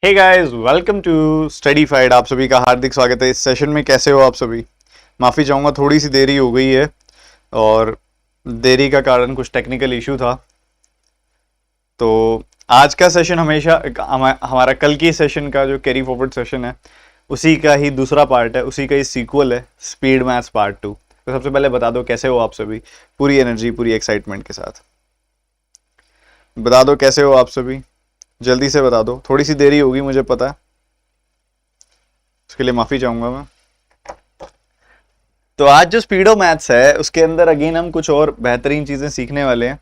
Hey guys, welcome to Studyfied. आप सभी का हार्दिक स्वागत है इस सेशन में। कैसे हो आप सभी? माफ़ी चाहूँगा, थोड़ी सी देरी हो गई है और देरी का कारण कुछ टेक्निकल इशू था। तो आज का सेशन हमेशा हमारा कल की सेशन का जो कैरी फॉरवर्ड सेशन है उसी का ही दूसरा पार्ट है, उसी का ही सीक्वल है, स्पीड मैथ्स पार्ट 2। तो सबसे पहले बता दो कैसे हो आप सभी, पूरी एनर्जी पूरी एक्साइटमेंट के साथ बता दो कैसे हो आप सभी। जल्दी से बता दो, थोड़ी सी देरी होगी मुझे पता है, उसके लिए माफ़ी चाहूँगा मैं। तो आज जो स्पीडो मैथ्स है उसके अंदर अगेन हम कुछ और बेहतरीन चीज़ें सीखने वाले हैं।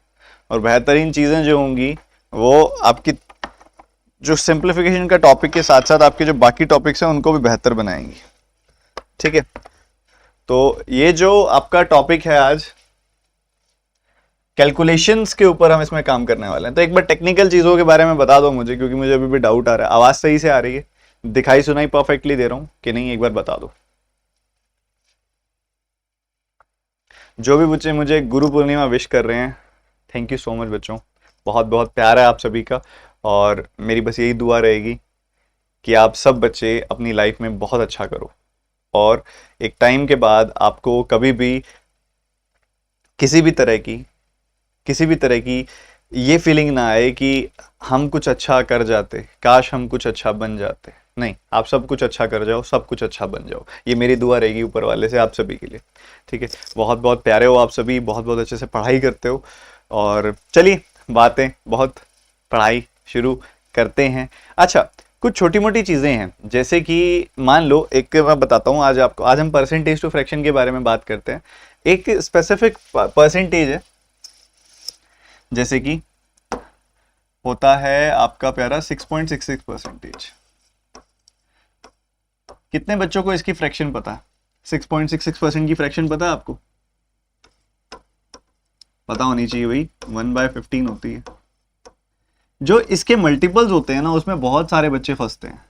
और बेहतरीन चीज़ें जो होंगी वो आपकी जो सिंप्लीफिकेशन का टॉपिक के साथ साथ आपके जो बाकी टॉपिक्स हैं उनको भी बेहतर बनाएंगी। ठीक है, तो ये जो आपका टॉपिक है आज, कैलकुलेशंस के ऊपर हम इसमें काम करने वाले हैं। तो एक बार टेक्निकल चीज़ों के बारे में बता दो मुझे, क्योंकि मुझे अभी भी डाउट आ रहा है। आवाज़ सही से आ रही है? दिखाई सुनाई परफेक्टली दे रहा हूँ कि नहीं, एक बार बता दो। जो भी बच्चे मुझे गुरु पूर्णिमा विश कर रहे हैं, थैंक यू सो मच बच्चों, बहुत बहुत प्यार है आप सभी का। और मेरी बस यही दुआ रहेगी कि आप सब बच्चे अपनी लाइफ में बहुत अच्छा करो और एक टाइम के बाद आपको कभी भी किसी भी तरह की किसी भी तरह की ये फीलिंग ना आए कि हम कुछ अच्छा कर जाते, काश हम कुछ अच्छा बन जाते। नहीं, आप सब कुछ अच्छा कर जाओ, सब कुछ अच्छा बन जाओ, ये मेरी दुआ रहेगी ऊपर वाले से आप सभी के लिए। ठीक है, बहुत बहुत प्यारे हो आप सभी, बहुत बहुत अच्छे से पढ़ाई करते हो। और चलिए बातें बहुत, पढ़ाई शुरू करते हैं। अच्छा, कुछ छोटी मोटी चीज़ें हैं, जैसे कि मान लो, एक मैं बताता हूँ आज आपको। आज हम परसेंटेज टू फ्रैक्शन के बारे में बात करते हैं। एक स्पेसिफिक परसेंटेज है, जैसे कि होता है आपका प्यारा 6.66%। कितने बच्चों को इसकी फ्रैक्शन पता है? 6.66% की फ्रैक्शन पता है आपको? पता होनी चाहिए भाई, 1/15 होती है। जो इसके मल्टीपल्स होते हैं ना, उसमें बहुत सारे बच्चे फंसते हैं।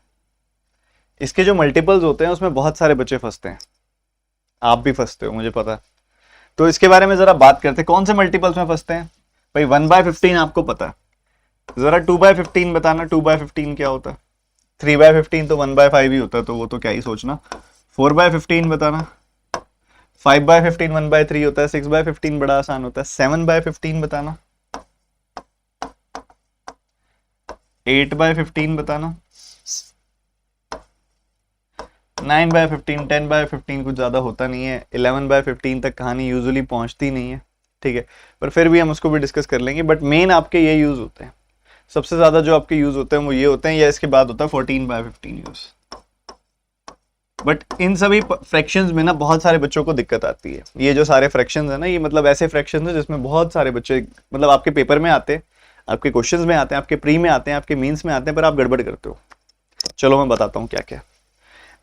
इसके जो मल्टीपल्स होते हैं उसमें बहुत सारे बच्चे फंसते हैं, आप भी फंसते हो मुझे पता है। तो इसके बारे में जरा बात करते हैं, कौन से मल्टीपल्स में फंसते हैं। भाई 1/15 आपको पता है, जरा 2/15 बताना, 2/15 क्या होता है? 3/15 तो 1/5 ही होता है, तो वो तो क्या ही सोचना। 4/15 बताना। 5/15 1/3 होता है। 6/15 बड़ा आसान होता है। 7/15 बताना। 8/15 बताना। 9/15, 10/15 कुछ ज्यादा होता नहीं है। 11/15 तक कहानी यूजुअली पहुंचती नहीं है। ठीक है, पर फिर भी हम उसको भी डिस्कस कर लेंगे। बट मेन आपके ये यूज होते हैं, सबसे ज्यादा जो आपके यूज होते हैं वो ये होते हैं, या इसके बाद होता है 14/15 यूज। बट इन सभी फ्रैक्शंस में ना बहुत सारे बच्चों को दिक्कत आती है। ये जो सारे फ्रैक्शंस है ना, ये मतलब ऐसे फ्रैक्शंस हैं जिसमें बहुत सारे बच्चे, मतलब आपके पेपर में आते हैं, आपके क्वेश्चंस में आते हैं, आपके प्री में आते हैं, आपके मीन्स में आते हैं, पर आप गड़बड़ करते हो। चलो मैं बताता हूँ क्या क्या।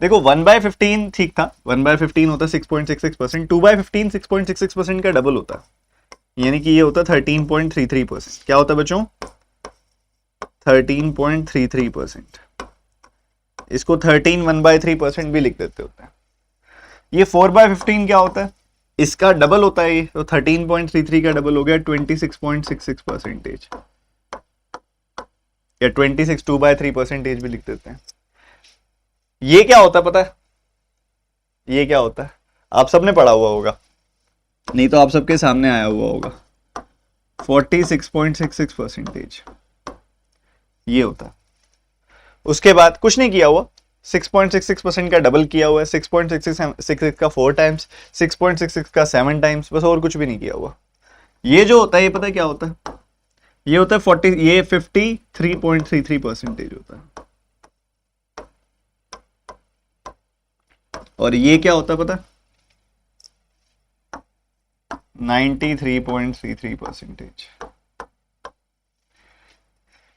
देखो 1/15 ठीक था, 1/15 होता है 6.66%। 2/15 6.66% का डबल होता है, यानी कि ये होता है 13.33%। क्या होता है बच्चों? 13.33%। इसको 13 1/3% भी लिख देते होते हैं। ये 4/15 क्या होता है? इसका डबल होता है, ये तो 13.33 का डबल हो गया 26.66%। या 26 2/3% भी लिख देते हैं। ये क्या होता है पता है? ये क्या होता है? आप सबने पढ़ा हुआ होगा, नहीं तो आप सबके सामने आया हुआ होगा। 46.66%, ये होता है। उसके बाद कुछ नहीं किया हुआ, 6.66% का डबल किया हुआ है। 6.66 का 4 टाइम्स, 6.66 का 7 टाइम्स, बस और कुछ भी नहीं किया हुआ। ये जो होता है, ये पता है क्या होता है? ये होता है 40, ये 53.33% होता है। और ये क्या होता है पता है? 93.33%।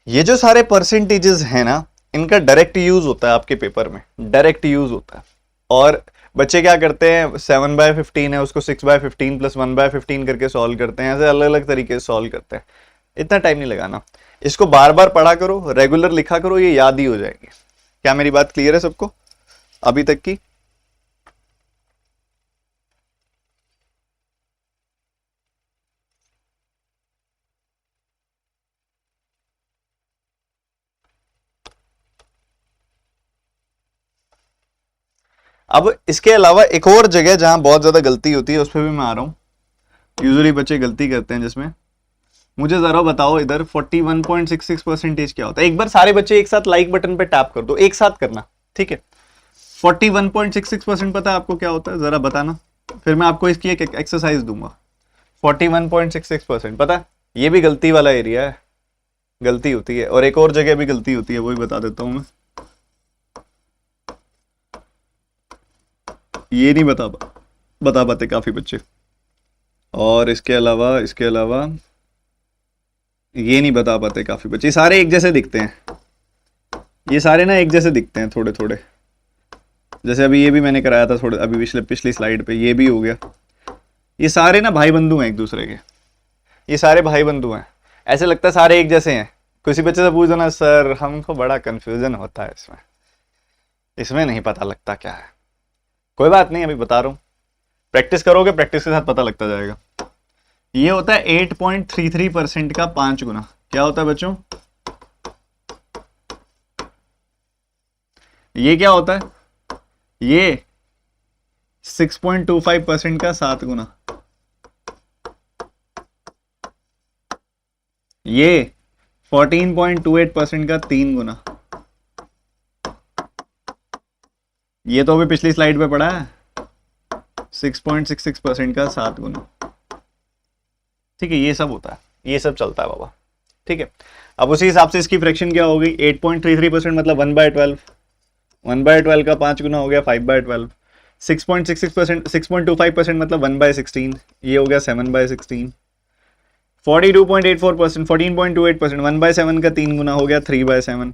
ये जो सारे परसेंटेजेस हैं ना, इनका डायरेक्ट यूज होता है आपके पेपर में, डायरेक्ट यूज होता है। और बच्चे क्या करते हैं, 7/15 है उसको 6/15 प्लस 1/15 करके सॉल्व करते हैं, ऐसे अलग अलग तरीके से सॉल्व करते हैं। इतना टाइम नहीं लगाना, इसको बार बार पढ़ा करो, रेगुलर लिखा करो, ये याद ही हो जाएंगे। क्या मेरी बात क्लियर है सबको अभी तक की? अब इसके अलावा एक और जगह जहां बहुत ज्यादा गलती होती है उस पर भी मैं आ रहा हूँ। यूजुअली बच्चे गलती करते हैं जिसमें, मुझे जरा बताओ इधर 41.66% क्या होता है। एक बार सारे बच्चे एक साथ लाइक बटन पे टैप कर दो, एक साथ करना, ठीक है। 41.66% पता है आपको क्या होता है, जरा बताना, फिर मैं आपको इसकी एक एक्सरसाइज दूंगा। 41.66% पता है, ये भी गलती वाला एरिया है, गलती होती है, और एक और जगह भी गलती होती है, वो भी बता देता हूं मैं। ये नहीं बता पाते काफी बच्चे, और इसके अलावा ये नहीं बता पाते काफी बच्चे। ये सारे एक जैसे दिखते हैं, ये सारे ना एक जैसे दिखते हैं थोड़े थोड़े, जैसे अभी ये भी मैंने कराया था थोड़े अभी पिछली स्लाइड पे, ये भी हो गया। ये सारे ना भाई बंधु हैं एक दूसरे के, ये सारे भाई बंधु हैं, ऐसे लगता है सारे एक जैसे हैं। किसी बच्चे से पूछ दो ना, सर हमको बड़ा कंफ्यूजन होता है इसमें, इसमें नहीं पता लगता क्या है। कोई बात नहीं, अभी बता रहा हूँ, प्रैक्टिस करोगे, प्रैक्टिस के साथ पता लगता जाएगा। ये होता है 8.33% का 5 गुना। क्या होता है बच्चों, ये क्या होता है, ये 6.25% का 7 गुना, ये 14.28% का 3 गुना। ये तो अभी पिछली स्लाइड पे पढ़ा है, 6.66% का 7 गुना, ठीक है। ये सब होता है, ये सब चलता है बाबा, ठीक है। अब उसी हिसाब से इसकी फ्रैक्शन क्या होगी, 8.33% मतलब 1/12, 1/12 का 5 गुना हो गया 5/12। 6.66%, 6.25% मतलब 1/16, ये हो गया 7/16। 42.84%, 14.28%, 1/7 का 3 गुना हो गया 3/7।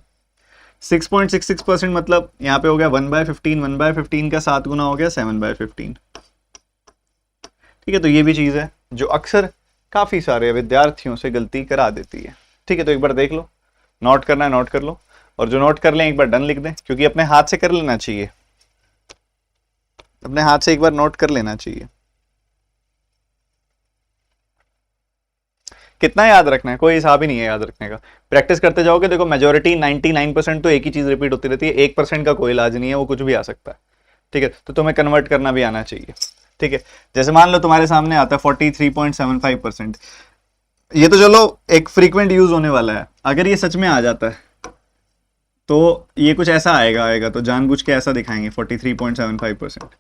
6.66% मतलब यहाँ पे हो गया 1/15, 1/15 का 7 गुना हो गया 7/15, ठीक है। तो ये भी चीज़ है जो अक्सर काफ़ी सारे विद्यार्थियों से गलती करा देती है, ठीक है। तो एक बार देख लो, नोट करना है नोट कर लो, और जो नोट कर लें एक बार डन लिख दें, क्योंकि अपने हाथ से कर लेना चाहिए, अपने हाथ से एक बार नोट कर लेना चाहिए। कितना याद रखना है, कोई हिसाब ही नहीं है याद रखने का, प्रैक्टिस करते जाओगे। देखो मेजोरिटी 99% तो एक ही चीज रिपीट होती रहती है, 1% का कोई इलाज नहीं है, वो कुछ भी आ सकता है, ठीक है। तो तुम्हें कन्वर्ट करना भी आना चाहिए, ठीक है। जैसे मान लो तुम्हारे सामने आता है 43.75%, ये तो चलो एक फ्रीक्वेंट यूज होने वाला है। अगर ये सच में आ जाता है तो ये कुछ ऐसा आएगा तो जानबूझ के ऐसा दिखाएंगे 43.75%।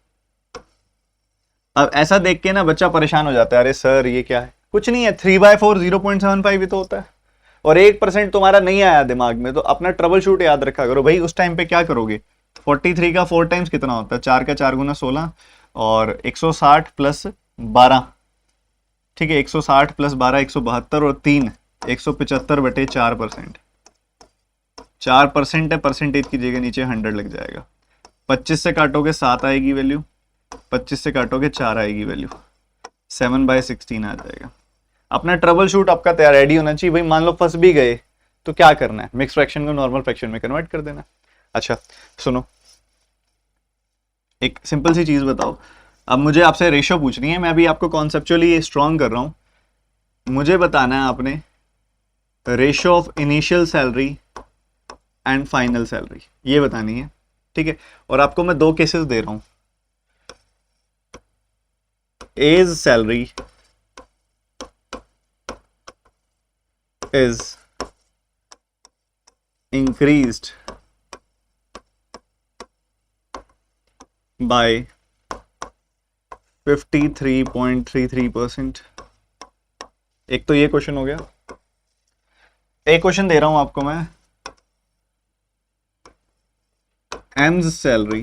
अब ऐसा देख के ना बच्चा परेशान हो जाता है, अरे सर ये क्या है, कुछ नहीं है, 3/4 0.75 ही तो होता है, और 1% तुम्हारा नहीं आया दिमाग में, तो अपना ट्रबल शूट याद रखा करो भाई। उस टाइम पे क्या करोगे, 43 का 4 टाइम्स कितना होता है, 4 का 4 गुना 16, और 160 प्लस 12, ठीक है। 160 प्लस 12 172, और 3 175/4%, 4% है, परसेंटेज की जगह नीचे 100 लग जाएगा। 25 से काटोगे 7 आएगी वैल्यू, 25 से काटोगे 4 आएगी वैल्यू, 7/16 आ जाएगा। अपना ट्रबल शूट आपका तैयार रेडी होना चाहिए भाई। मान लो फंस भी गए तो क्या करना है, मिक्स फ्रैक्शन को नॉर्मल फ्रैक्शन में कन्वर्ट कर देना। अच्छा सुनो, एक सिंपल सी चीज बताओ, अब मुझे आपसे रेशो पूछनी है, मैं अभी आपको कॉन्सेप्चुअली स्ट्रॉन्ग कर रहा हूं। मुझे बताना है आपने ratio of initial salary and final salary, ये बतानी है, ठीक है। और आपको मैं 2 केसेस दे रहा हूं, as salary is increased by 53.33%। एक तो ये क्वेश्चन हो गया। एक क्वेश्चन दे रहा हूं आपको मैं, AIIMS salary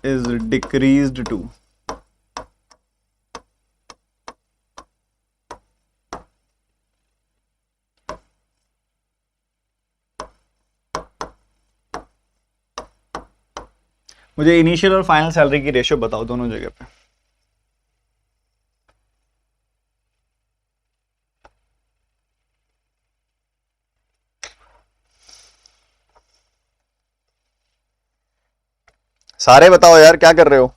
is decreased to मुझे इनिशियल और फाइनल सैलरी की रेशियो बताओ दोनों जगह पे। सारे बताओ यार, क्या कर रहे हो।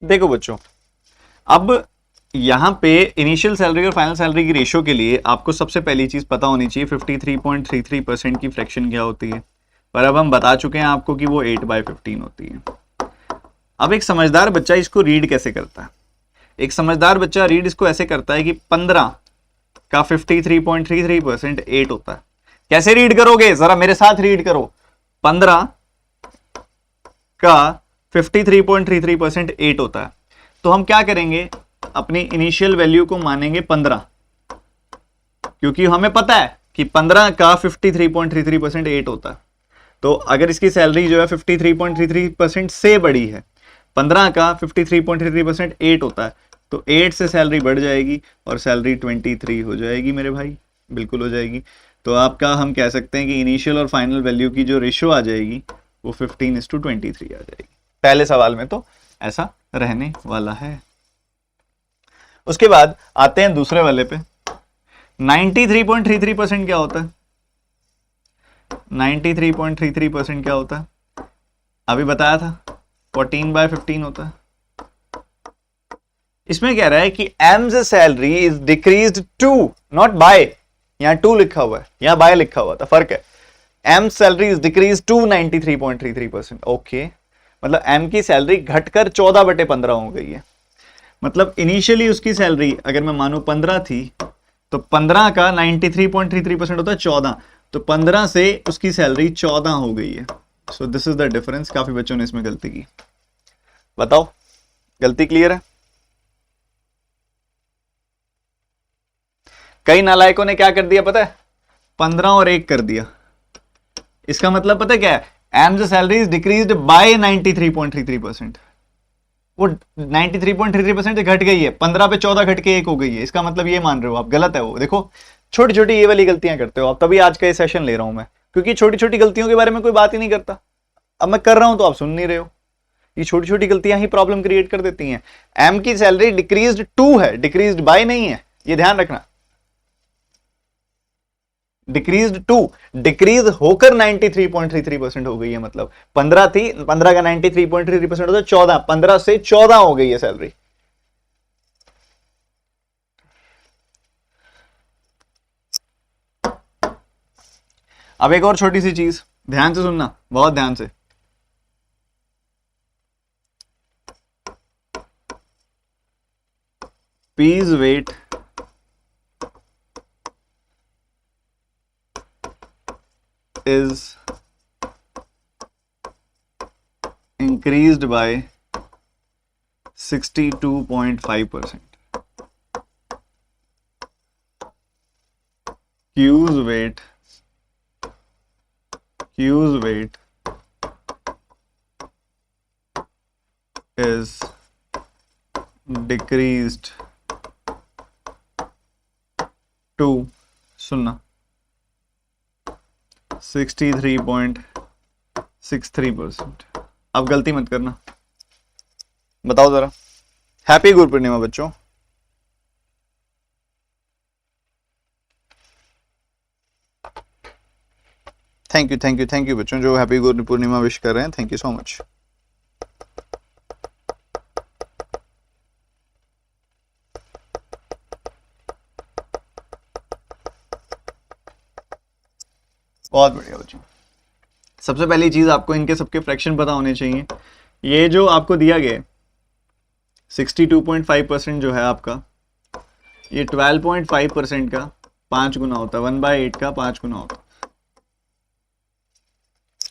देखो बच्चों, अब यहाँ पे इनिशियल सैलरी और फाइनल सैलरी की रेशियो के लिए आपको सबसे पहली चीज पता होनी चाहिए 53.33% की फ्रैक्शन क्या होती है, पर अब हम बता चुके हैं आपको कि वो 8/15 होती है। अब एक समझदार बच्चा इसको रीड कैसे करता है? एक समझदार बच्चा रीड इसको ऐसे करता है कि 15 का 53.33% 8 होता है। कैसे रीड करोगे, जरा मेरे साथ रीड करो। 15 का 53.33% 8 होता है, तो हम क्या करेंगे, अपनी इनिशियल वैल्यू को मानेंगे 15, क्योंकि हमें पता है कि 15 का 53.33% 8 होता है। तो अगर इसकी सैलरी जो है 53.33% से बड़ी है, 15 का 53.33% 8 होता है, तो 8 से सैलरी बढ़ जाएगी और सैलरी 23 हो जाएगी मेरे भाई, बिल्कुल हो जाएगी। तो आपका हम कह सकते हैं कि इनिशियल और फाइनल वैल्यू की जो रेशियो आ जाएगी वो 15:23 आ जाएगी। पहले सवाल में तो ऐसा रहने वाला है। उसके बाद आते हैं दूसरे वाले पे। 93.33% क्या होता है? 93.33% क्या होता है? अभी बताया था 14/15 होता है। इसमें कह रहा है कि A's salary is decreased to, not by, यहां टू लिखा हुआ है, यहां बाय लिखा हुआ था, फर्क है। M salary is decrease to 93.33%। Okay, मतलब एम की सैलरी घटकर 14/15 हो गई है। मतलब इनिशियली उसकी सैलरी अगर मैं मानू 15 थी, तो 15 का 93.33% होता है 14, तो 15 से उसकी सैलरी 14 हो गई है। So this is the difference. काफी बच्चों ने इसमें गलती की, बताओ गलती क्लियर है? कई नालायकों ने क्या कर दिया पता है, 15 और 1 कर दिया। इसका मतलब पता है क्या है, AIIMS salary is decreased bye 93.33%। वो 93.33% घट गई है, 15 पे 14 घट के 1 हो गई है। इसका मतलब ये मान रहे हो आप, गलत है वो। देखो छोटी छोटी ये वाली गलतियां करते हो आप, तभी आज का ये सेशन ले रहा हूं मैं, क्योंकि छोटी छोटी गलतियों के बारे में कोई बात ही नहीं करता। अब मैं कर रहा हूं तो आप सुन नहीं रहे हो। ये छोटी छोटी गलतियां ही प्रॉब्लम क्रिएट कर देती हैं। एम की सैलरी डिक्रीज्ड टू है, डिक्रीज्ड बाय नहीं है, ये ध्यान रखना। डिक्रीज टू, डिक्रीज होकर 93.33% हो गई है। मतलब 15 थी, 15 का 93.33% होता है 14, 15 से 14 हो गई है सैलरी। अब एक और छोटी सी चीज ध्यान से सुनना, बहुत ध्यान से। पीज weight is increased by 62.5%. Q's weight is decreased to, सुनना, 63.63%। अब गलती मत करना, बताओ जरा। हैप्पी गुरु पूर्णिमा बच्चों। Thank you thank you thank you बच्चों जो हैप्पी गुरु पूर्णिमा विश कर रहे हैं, थैंक यू सो मच। बहुत बढ़िया बच्चों। सबसे पहली चीज आपको इनके सबके फ्रैक्शन पता होने चाहिए। ये जो आपको दिया गया 62.5% जो है आपका, ये 12.5% का 5 गुना होता है, 1/8 का 5 गुना होता है।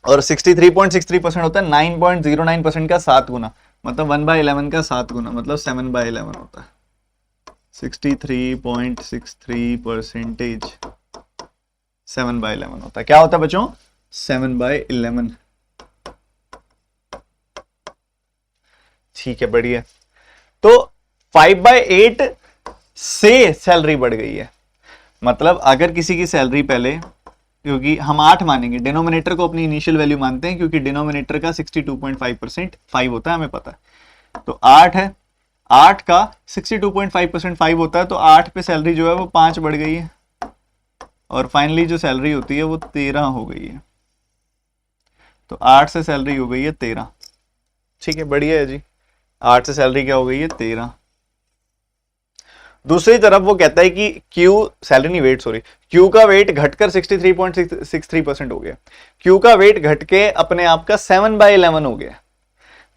और 63.63% होता है 9.09% का 7 गुना, मतलब 1/11 का 7 गुना, मतलब 7/11 होता है। 63.63% 7/11 होता है। क्या होता है बच्चों? 7/11। ठीक है, बढ़िया। तो 5/8 से सैलरी बढ़ गई है। मतलब अगर किसी की सैलरी पहले, क्योंकि हम 8 मानेंगे, डिनोमिनेटर को अपनी इनिशियल वैल्यू मानते हैं, क्योंकि डिनोमिनेटर का 62.5% 5 होता है, हमें पता है। तो 8 है, 8 का 62.5% 5 होता है, तो 8 पे सैलरी जो है वो 5 बढ़ गई है, और फाइनली जो सैलरी होती है वो 13 हो गई है। तो 8 से सैलरी हो गई है 13। ठीक है, बढ़िया है जी। 8 से सैलरी क्या हो गई है 13। दूसरी तरफ वो कहता है कि क्यू सैलरी नहीं वेट सॉरी क्यू का वेट घटकर 63.63% हो गया। क्यू का वेट घट के अपने आप का 7/11 हो गया।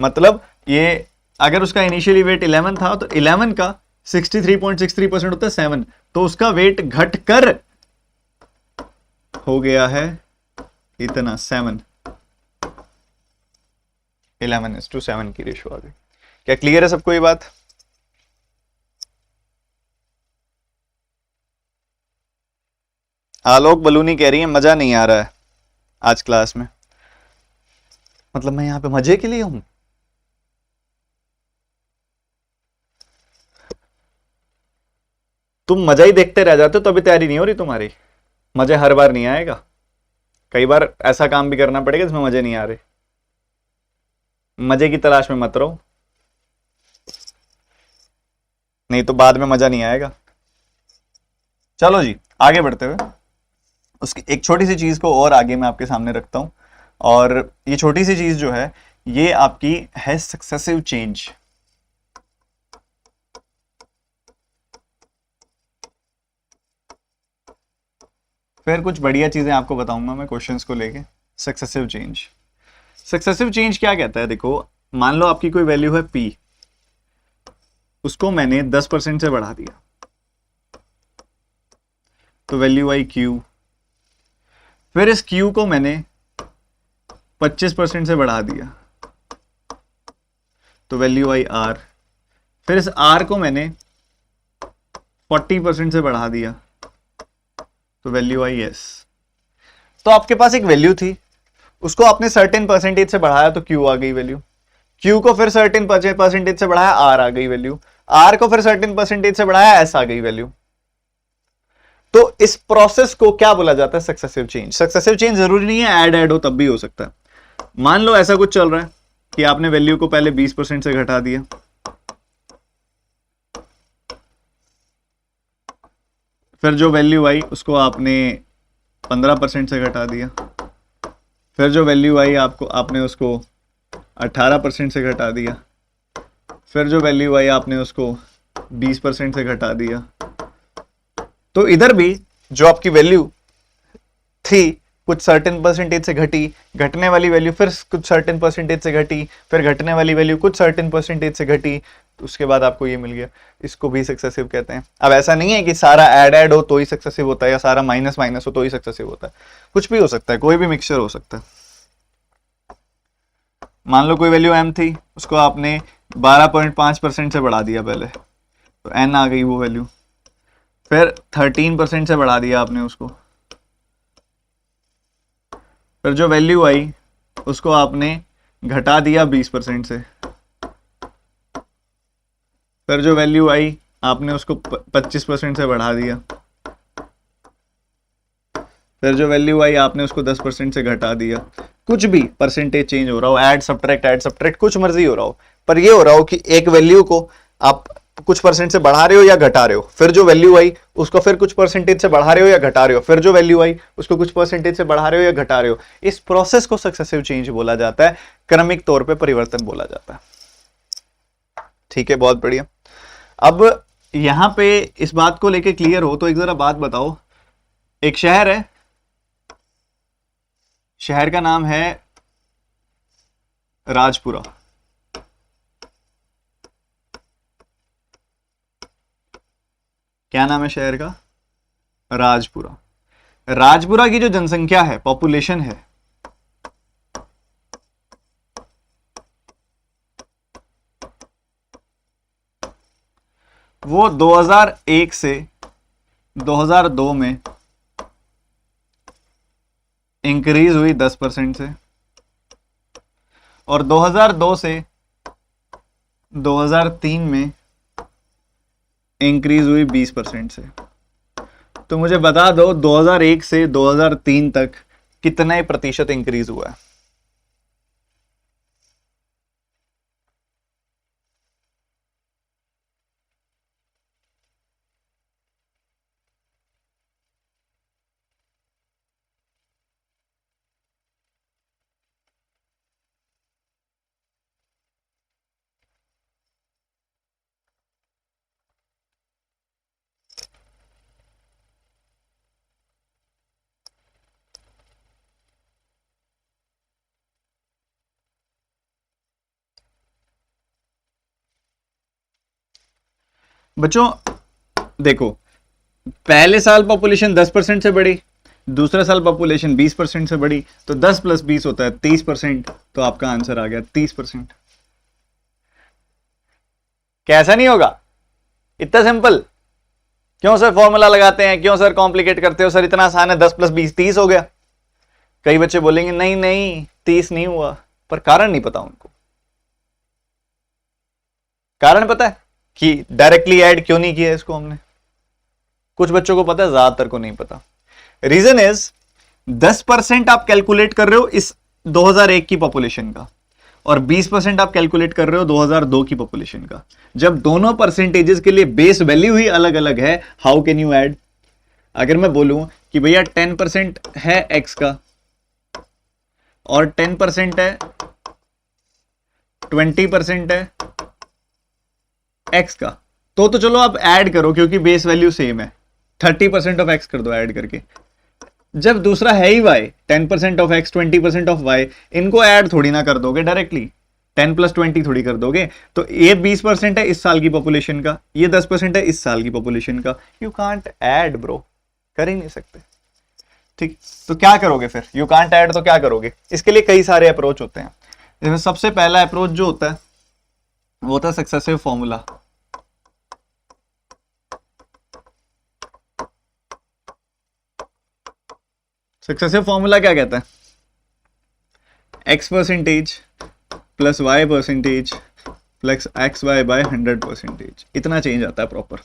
मतलब ये अगर उसका इनिशियली वेट 11 था तो 11 का 63.63% होता है 7, तो उसका वेट घटकर हो गया है इतना 7। 11:7 की रेशो आ गई। क्या क्लियर है सबको ये बात? आलोक बलूनी कह रही है मजा नहीं आ रहा है आज क्लास में। मतलब मैं यहां पे मजे के लिए हूं? तुम मजा ही देखते रह जाते हो तो अभी तैयारी नहीं हो रही तुम्हारी। मजे हर बार नहीं आएगा, कई बार ऐसा काम भी करना पड़ेगा जिसमें मजे नहीं आ रहे। मजे की तलाश में मत रहो, नहीं तो बाद में मजा नहीं आएगा। चलो जी आगे बढ़ते हुए उसकी एक छोटी सी चीज को और आगे मैं आपके सामने रखता हूं। और ये छोटी सी चीज जो है ये आपकी है सक्सेसिव चेंज। फिर कुछ बढ़िया चीजें आपको बताऊंगा मैं क्वेश्चंस को लेके। सक्सेसिव चेंज, सक्सेसिव चेंज क्या कहता है? देखो मान लो आपकी कोई वैल्यू है पी, उसको मैंने 10% से बढ़ा दिया तो वैल्यू आई क्यू। फिर इस क्यू को मैंने 25% से बढ़ा दिया तो वैल्यू आई आर। फिर इस आर को मैंने 40% से बढ़ा दिया तो वैल्यू आई एस। तो आपके पास एक वैल्यू थी, उसको आपने सर्टेन परसेंटेज से बढ़ाया तो क्यू आ गई वैल्यू। क्यू को फिर सर्टेन परसेंटेज से बढ़ाया आर आ गई वैल्यू। आर को फिर सर्टेन परसेंटेज से बढ़ाया एस आ गई वैल्यू। तो इस प्रोसेस को क्या बोला जाता है? Successive change. सक्सेसिव चेंज जरूरी नहीं है ऐड ऐड हो तब भी हो सकता है। मान लो ऐसा कुछ चल रहा है कि आपने वैल्यू को पहले 20% से घटा दिया, फिर जो वैल्यू आई उसको आपने 15% से घटा दिया, फिर जो वैल्यू आई आपको आपने उसको 18% से घटा दिया, फिर जो वैल्यू आई आपने उसको 20% से घटा दिया। तो इधर भी जो आपकी वैल्यू थी कुछ सर्टेन परसेंटेज से घटी, घटने वाली वैल्यू फिर कुछ सर्टेन परसेंटेज से घटी, फिर घटने वाली वैल्यू कुछ सर्टेन परसेंटेज से घटी, तो उसके बाद आपको ये मिल गया। इसको भी सक्सेसिव कहते हैं। अब ऐसा नहीं है कि सारा ऐड ऐड हो तो ही सक्सेसिव होता है या सारा माइनस माइनस हो तो ही सक्सेसिव होता है, कुछ भी हो सकता है, कोई भी मिक्सचर हो सकता है। मान लो कोई वैल्यू m थी, उसको आपने 12.5% से बढ़ा दिया पहले तो n आ गई वो वैल्यू। फिर 13% से बढ़ा दिया आपने उसको, फिर जो वैल्यू आई उसको आपने घटा दिया 20% से, फिर जो वैल्यू आई आपने उसको 25% से बढ़ा दिया, फिर जो वैल्यू आई आपने उसको 10% से घटा दिया। कुछ भी परसेंटेज चेंज हो रहा हो, ऐड सब्ट्रैक्ट कुछ मर्जी हो रहा हो, पर ये हो रहा हो कि एक वैल्यू को आप कुछ परसेंट से बढ़ा रहे हो या घटा रहे हो, फिर जो वैल्यू आई उसको फिर कुछ परसेंटेज से बढ़ा रहे हो या घटा रहे हो, फिर जो वैल्यू आई उसको कुछ परसेंटेज से बढ़ा रहे हो या घटा रहे हो। इस प्रोसेस को सक्सेसिव चेंज बोला जाता है, क्रमिक तौर पर परिवर्तन बोला जाता है। ठीक है, बहुत बढ़िया। अब यहां पे इस बात को लेके क्लियर हो तो एक जरा बात बताओ। एक शहर है, शहर का नाम है राजपुरा। क्या नाम है शहर का? राजपुरा। राजपुरा की जो जनसंख्या है, पॉपुलेशन है, वो 2001 से 2002 में इंक्रीज हुई 10% से, और 2002 से 2003 में इंक्रीज हुई 20% से। तो मुझे बता दो 2001 से 2003 तक कितने प्रतिशत इंक्रीज हुआ है? बच्चों देखो, पहले साल पॉपुलेशन 10% से बढ़ी, दूसरा साल पॉपुलेशन 20% से बढ़ी, तो 10 + 20 होता है 30%। तो आपका आंसर आ गया 30%। कैसा नहीं होगा? इतना सिंपल। क्यों सर फॉर्मूला लगाते हैं, क्यों सर कॉम्प्लिकेट करते हो? सर इतना आसान है, 10 + 20 30 हो गया। कई बच्चे बोलेंगे नहीं नहीं 30 नहीं हुआ, पर कारण नहीं पता उनको। कारण पता है कि डायरेक्टली ऐड क्यों नहीं किया इसको हमने? कुछ बच्चों को पता है, ज्यादातर को नहीं पता। रीजन इज 10% आप कैलकुलेट कर रहे हो इस 2001 की पॉपुलेशन का, और 20% आप कैलकुलेट कर रहे हो 2002 की पॉपुलेशन का। जब दोनों परसेंटेजेस के लिए बेस वैल्यू ही अलग अलग है, हाउ कैन यू ऐड? अगर मैं बोलूं कि भैया 10% है x का और 10% है 20% है x का, तो चलो आप ऐड करो क्योंकि बेस वैल्यू सेम है। 30% ऑफ x कर दो ऐड करके। जब दूसरा है ही y, 10% of x 20% of y, इनको ऐड थोड़ी ना कर दोगे डायरेक्टली, 10 + 20 थोड़ी कर दोगे। तो ये 20% है इस साल की पॉपुलेशन का, ये 10% है इस साल की पॉपुलेशन का। यू कांट ऐड ब्रो, कर ही नहीं सकते। ठीक, तो क्या करोगे फिर? यू कांट ऐड तो क्या करोगे? इसके लिए कई सारे अप्रोच होते हैं। इसमें सबसे पहला अप्रोच जो होता है वो होता है सक्सेसिव फॉर्मूला। सक्सेसिव फॉर्मूला क्या कहता है? x% + y% + xy by 100%। इतना चेंज आता है प्रॉपर।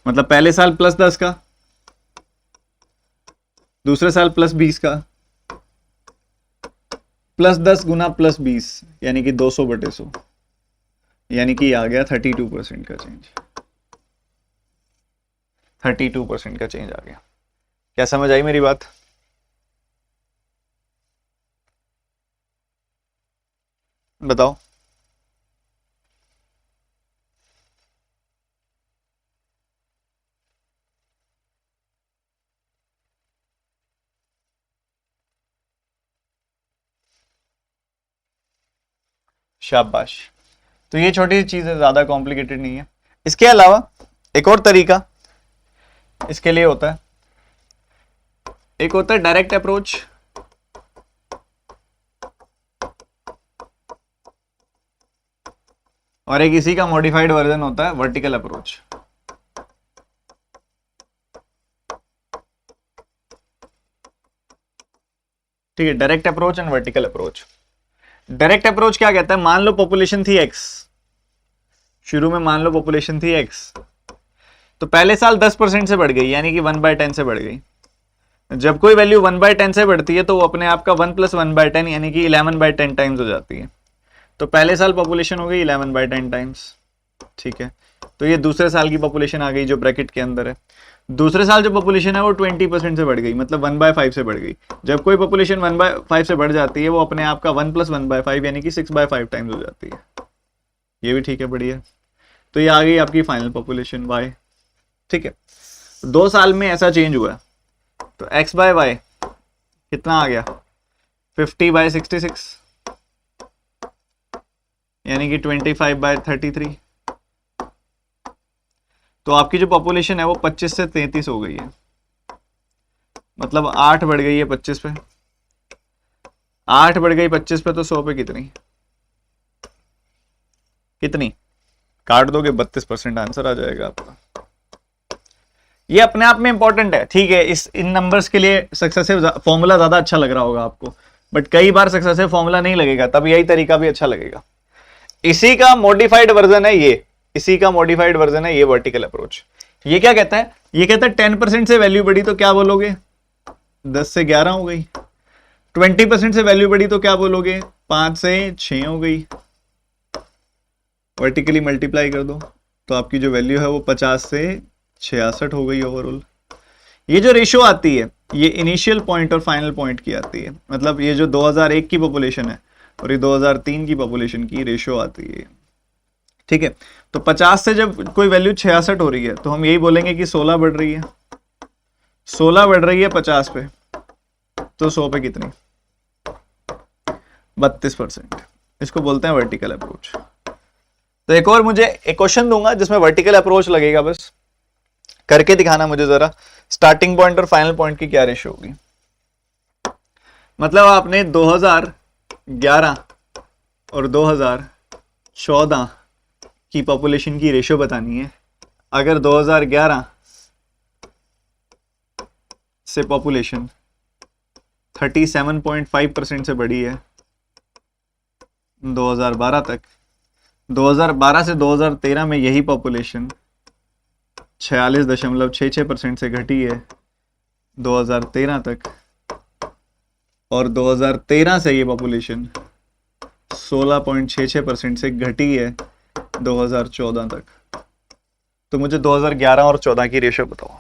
मतलब पहले साल +10 का, दूसरे साल +20 का, +10 गुना +20 यानी कि 200/100, यानी कि आ गया 32% का चेंज। 32% का चेंज आ गया। क्या समझ आई मेरी बात? बताओ। शाबाश। तो ये छोटी चीज है, ज्यादा कॉम्प्लिकेटेड नहीं है। इसके अलावा एक और तरीका इसके लिए होता है, एक होता है डायरेक्ट अप्रोच, और एक इसी का मॉडिफाइड वर्जन होता है वर्टिकल अप्रोच। ठीक है, direct approach and vertical approach. Direct approach क्या कहता है? मान लो पॉपुलेशन थी x, शुरू में मान लो पॉपुलेशन थी x, तो पहले साल 10% से बढ़ गई, यानी कि 1/10 से बढ़ गई। जब कोई वैल्यू 1/10 से बढ़ती है तो वो अपने आप का 1 + 1/10 यानी कि 11/10 टाइम्स हो जाती है। तो पहले साल पॉपुलेशन हो गई 11/10 टाइम्स। ठीक है, तो ये दूसरे साल की पॉपुलेशन आ गई जो ब्रैकेट के अंदर है। दूसरे साल जो पॉपुलेशन है वो 20% से बढ़ गई, मतलब 1/5 से बढ़ गई। जब कोई पॉपुलेशन 1/5 से बढ़ जाती है वो अपने आप का 1 + 1/5 यानी कि 6/5 टाइम्स हो जाती है। ये भी ठीक है, बढ़िया। तो ये आ गई आपकी फाइनल पॉपुलेशन y। ठीक है, 2 साल में ऐसा चेंज हुआ है, तो x/y कितना आ गया? 50/66 यानी कि 25/33। तो आपकी जो पॉपुलेशन है वो 25 से 33 हो गई है, मतलब 8 बढ़ गई है 25 पे। 8 बढ़ गई 25 पे, तो 100 पे कितनी कितनी काट दोगे? 32% आंसर आ जाएगा आपका। ये अपने आप में इंपॉर्टेंट है। ठीक है, इन नंबर्स के लिए सक्सेसिव फॉर्मूला ज्यादा अच्छा लग रहा होगा आपको, बट कई बार सक्सेसिव फॉर्मूला नहीं लगेगा, तब यही तरीका भी अच्छा लगेगा। इसी का मॉडिफाइड वर्जन है ये, इसी का मॉडिफाइड वर्जन है ये वर्टिकल अप्रोच। ये क्या कहता है? ये कहता है 10% से वैल्यू बढ़ी तो क्या बोलोगे? 10 से 11 हो गई। 20% से वैल्यू बढ़ी तो क्या बोलोगे? 5 से 6 हो गई। वर्टिकली मल्टीप्लाई कर दो तो आपकी जो वैल्यू है वो 50 से 66 हो गई ओवरऑल। ये जो रेशियो आती है ये इनिशियल पॉइंट और फाइनल पॉइंट की आती है, मतलब ये जो 2001 की पॉपुलेशन है और ये 2003 की पॉपुलेशन की रेशियो आती है। ठीक है, तो 50 से जब कोई वैल्यू 66 हो रही है तो हम यही बोलेंगे कि 16 बढ़ रही है। 16 बढ़ रही है 50 पे, तो 100 पे कितनी? 32%। इसको बोलते हैं वर्टिकल अप्रोच। तो एक और मुझे एक क्वेश्चन दूंगा जिसमें वर्टिकल अप्रोच लगेगा, बस करके दिखाना मुझे जरा, स्टार्टिंग पॉइंट और फाइनल पॉइंट की क्या रेशियो होगी। मतलब आपने 2011 और 2014 की पॉपुलेशन की रेशियो बतानी है। अगर 2011 से पॉपुलेशन 37.5% से बढ़ी है 2012 तक, 2012 से 2013 में यही पॉपुलेशन 46.66% से घटी है 2013 तक, और 2013 से ये पॉपुलेशन 16.66% से घटी है 2014 तक। तो मुझे 2011 और 14 की रेशियो बताओ।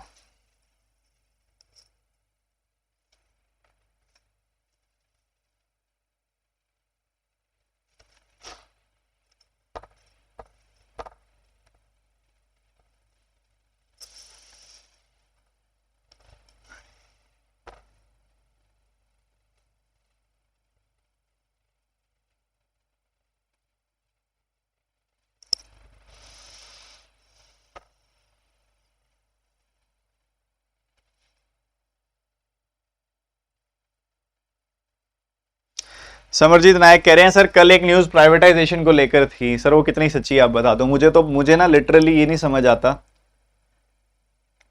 समरजीत नायक कह रहे हैं सर कल एक न्यूज प्राइवेटाइजेशन को लेकर थी, सर वो कितनी सच्ची आप बता दो मुझे। तो मुझे ना लिटरली ये नहीं समझ आता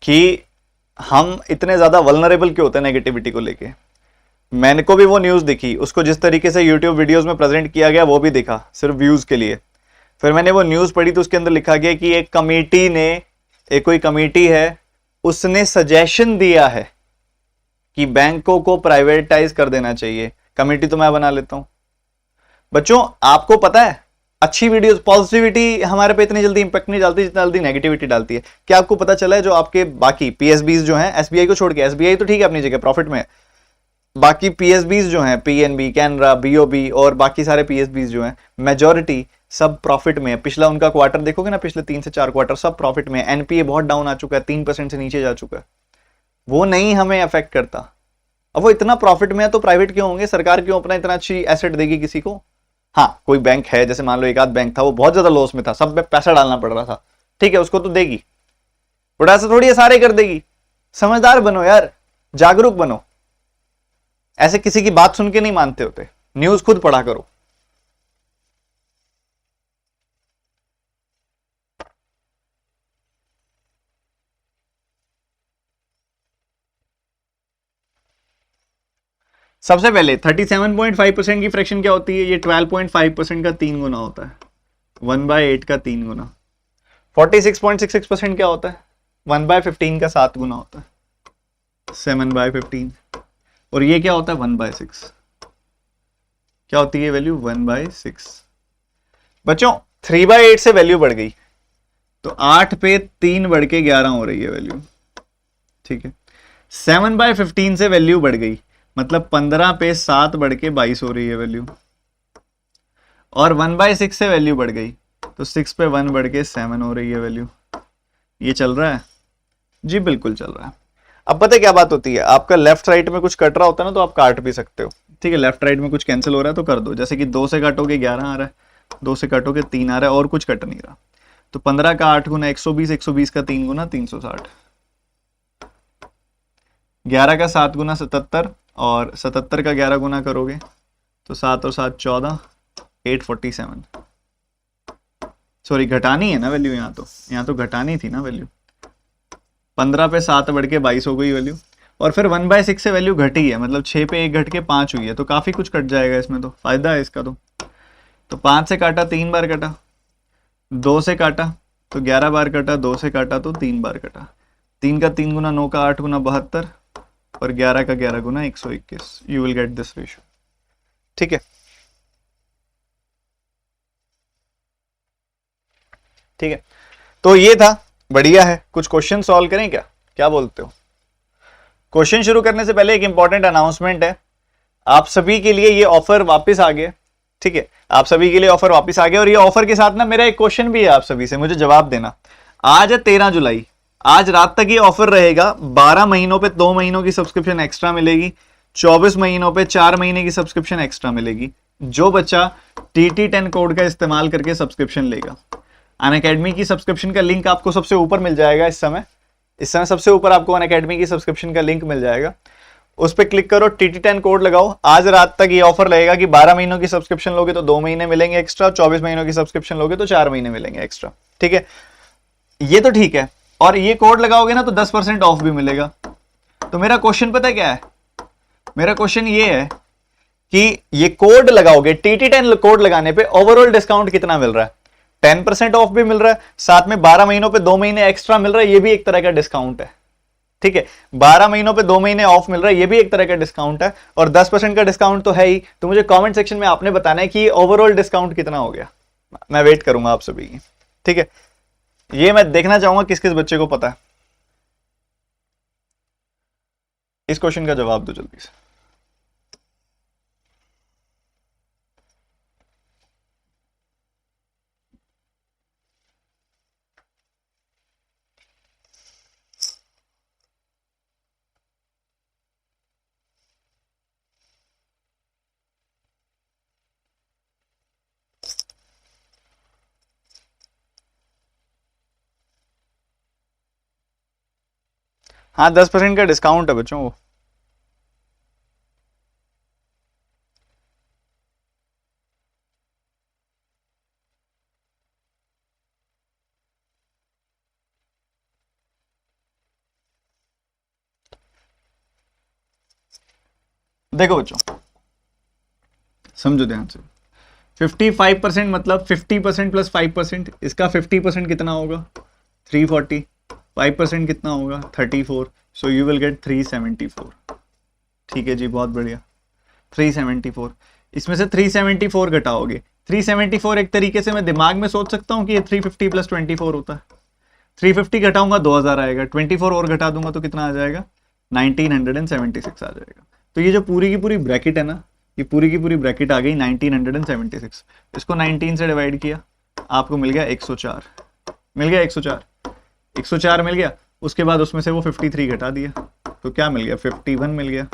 कि हम इतने ज्यादा वल्नरेबल क्यों होते हैं नेगेटिविटी को लेके। मैंने को भी वो न्यूज दिखी, उसको जिस तरीके से यूट्यूब वीडियोस में प्रेजेंट किया गया वो भी दिखा सिर्फ व्यूज के लिए। फिर मैंने वो न्यूज पढ़ी तो उसके अंदर लिखा गया कि एक कमेटी ने, एक कोई कमेटी है, उसने सजेशन दिया है कि बैंकों को प्राइवेटाइज कर देना चाहिए। कमेटी तो मैं बना लेता हूं। बच्चों आपको पता है अच्छी वीडियोस, पॉजिटिविटी हमारे पे इतनी जल्दी इंपैक्ट नहीं डालती जितना जल्दी नेगेटिविटी डालती है। क्या आपको पता चला है जो आपके बाकी पीएसबीज जो हैं, एसबीआई को छोड़ के, एसबीआई तो ठीक है अपनी जगह प्रॉफिट में है, बाकी पीएसबीज जो हैं, पीएनबी, कैनरा, बीओबी और बाकी सारे पीएसबीज जो हैं, मेजॉरिटी सब प्रॉफिट में है। पिछला उनका क्वार्टर देखोगे ना, पिछले 3 से 4 क्वार्टर सब प्रॉफिट में है। एनपीए बहुत डाउन आ चुका है, 3% से नीचे जा चुका है। वो नहीं हमें अफेक्ट करता। अब वो इतना प्रॉफिट में है तो प्राइवेट क्यों होंगे? सरकार क्यों अपना इतना अच्छी एसेट देगी किसी को? हाँ कोई बैंक है, जैसे मान लो एक आध बैंक था वो बहुत ज्यादा लॉस में था, सब में पैसा डालना पड़ रहा था, ठीक है उसको तो देगी, बट ऐसा थोड़ी है सारे कर देगी। समझदार बनो यार, जागरूक बनो, ऐसे किसी की बात सुन के नहीं मानते होते। न्यूज खुद पढ़ा करो। सबसे पहले 37.5% की फ्रैक्शन क्या होती है? ये 12.5% का 3 गुना होता है, 1/8 का 3 गुना। 46.66% क्या होता है? 1/15 का 7 गुना होता है, 7/15। और ये क्या होता है? 1/6। क्या होती है वैल्यू? 1/6। बच्चों 3/8 से वैल्यू बढ़ गई तो 8 पे 3 बढ़ के 11 हो रही है वैल्यू, ठीक है। 7/15 से वैल्यू बढ़ गई मतलब 15 पे 7 बढ़ के 22 हो रही है वैल्यू, और 1/6 से वैल्यू बढ़ गई तो 6 पे 1 बढ़ के 7 हो रही है वैल्यू। ये चल रहा है जी, बिल्कुल चल रहा है। अब पता है क्या बात होती है, आपका लेफ्ट राइट में कुछ कट रहा होता है ना तो आप काट भी सकते हो, ठीक है। लेफ्ट राइट में कुछ कैंसिल हो रहा है तो कर दो, जैसे कि 2 से काटोगे 11 आ रहा है, 2 से काटोगे 3 आ रहा है, और कुछ कट नहीं रहा। तो 15 का 8 गुना 120, 120 का 3 गुना 360, 11 का 7 गुना 77, और 77 का 11 गुना करोगे तो 7 और 7 14, 847। सॉरी घटानी है ना वैल्यू, यहाँ तो घटानी थी ना वैल्यू। 15 पे 7 बढ़ के 22 हो गई वैल्यू, और फिर 1/6 से वैल्यू घटी है, मतलब 6 पे 1 घट के 5 हुई है, तो काफी कुछ कट जाएगा इसमें, तो फायदा है इसका। तो 5 से काटा 3 बार कटा, 2 से काटा तो 11 बार कटा, 2 से काटा तो 3 बार कटा। 3 का 3 गुना 9 का 8 गुना 72, और 11 का 11 गुना 121। You will get this ratio, ठीक है। ठीक है, तो ये था, बढ़िया है। कुछ क्वेश्चन सॉल्व करें क्या? क्या बोलते हो? क्वेश्चन शुरू करने से पहले एक इंपॉर्टेंट अनाउंसमेंट है, आप सभी के लिए ये ऑफर वापस आ गया, ठीक है। आप सभी के लिए ऑफर वापस आ गया, और ये ऑफर के साथ ना मेरा एक क्वेश्चन भी है आप सभी से, मुझे जवाब देना। आज है 13 जुलाई, आज रात तक ये ऑफर रहेगा। 12 महीनों पे 2 महीनों की सब्सक्रिप्शन एक्स्ट्रा मिलेगी, 24 महीनों पे 4 महीने की सब्सक्रिप्शन एक्स्ट्रा मिलेगी, जो बच्चा TT10 कोड का इस्तेमाल करके सब्सक्रिप्शन लेगा। अनअकैडमी की सब्सक्रिप्शन का लिंक आपको सबसे ऊपर मिल जाएगा। इस समय सबसे ऊपर आपको अनअकैडमी की सब्सक्रिप्शन का लिंक मिल जाएगा, उस पर क्लिक करो, TT10 कोड लगाओ। आज रात तक ये ऑफर लगेगा कि 12 महीनों की सब्सक्रिप्शन लोगे तो 2 महीने मिलेंगे एक्स्ट्रा, 24 महीनों की सब्सक्रिप्शन लोगे तो 4 महीने मिलेंगे एक्स्ट्रा। ठीक है, ये तो ठीक है। और ये कोड लगाओगे ना तो 10% ऑफ भी मिलेगा। तो मेरा क्वेश्चन पता है क्या है? मेरा क्वेश्चन ये है कि ये कोड लगाओगे, TT10 कोड लगाने पे ओवरऑल डिस्काउंट कितना मिल रहा है? 10% ऑफ भी मिल रहा है, साथ में 12 महीनों पे 2 महीने एक्स्ट्रा मिल रहा है, ये भी एक तरह का डिस्काउंट है। ठीक है, 12 महीनों पे 2 महीने ऑफ मिल रहा है, ये भी एक तरह का डिस्काउंट है, और 10% का डिस्काउंट तो है ही। तो मुझे कमेंट सेक्शन में आपने बताना है कि ओवरऑल डिस्काउंट कितना हो गया। मैं वेट करूंगा आप सभी की। ठीक है, ये मैं देखना चाहूंगा किस किस बच्चे को पता है। इस क्वेश्चन का जवाब दो जल्दी से। हाँ, 10% का डिस्काउंट है बच्चों वो। देखो बच्चों, समझो ध्यान से। 55% मतलब 50% प्लस 5%, इसका 50% कितना होगा? 340। 5% कितना होगा? 34। So you will get 374। ठीक है जी, बहुत बढ़िया। 374, इसमें से 374 घटाओगे। 374 एक तरीके से मैं दिमाग में सोच सकता हूँ कि ये 350 प्लस 24 होता है। 350 घटाऊंगा 2000 आएगा, 24 और घटा दूंगा तो कितना आ जाएगा? 1976 आ जाएगा। तो ये जो पूरी की पूरी ब्रैकेट है ना, ये पूरी की पूरी ब्रैकेट आ गई 1976। इसको 19 से डिवाइड किया, आपको मिल गया 104। मिल गया 104, 104 मिल गया। उसके बाद उसमें से वो 53 घटा दिया, तो क्या मिल गया? 51 मिल गया।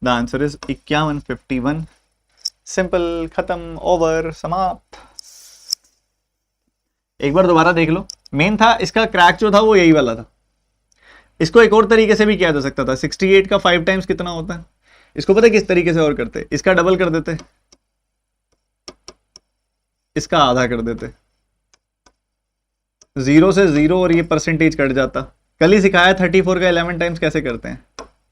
The answer is 51, 51। सिंपल, खत्म, ओवर, समाप्त। एक बार दोबारा देख लो। मेन था इसका क्रैक जो था वो यही वाला था। इसको एक और तरीके से भी किया जा सकता था। 68 का 5 टाइम्स कितना होता है? इसको पता है किस तरीके से और करते? इसका डबल कर देते, इसका आधा कर देते, 0 से 0 और ये परसेंटेज कट जाता। कल ही सिखाया 34 का 11 टाइम्स कैसे करते हैं,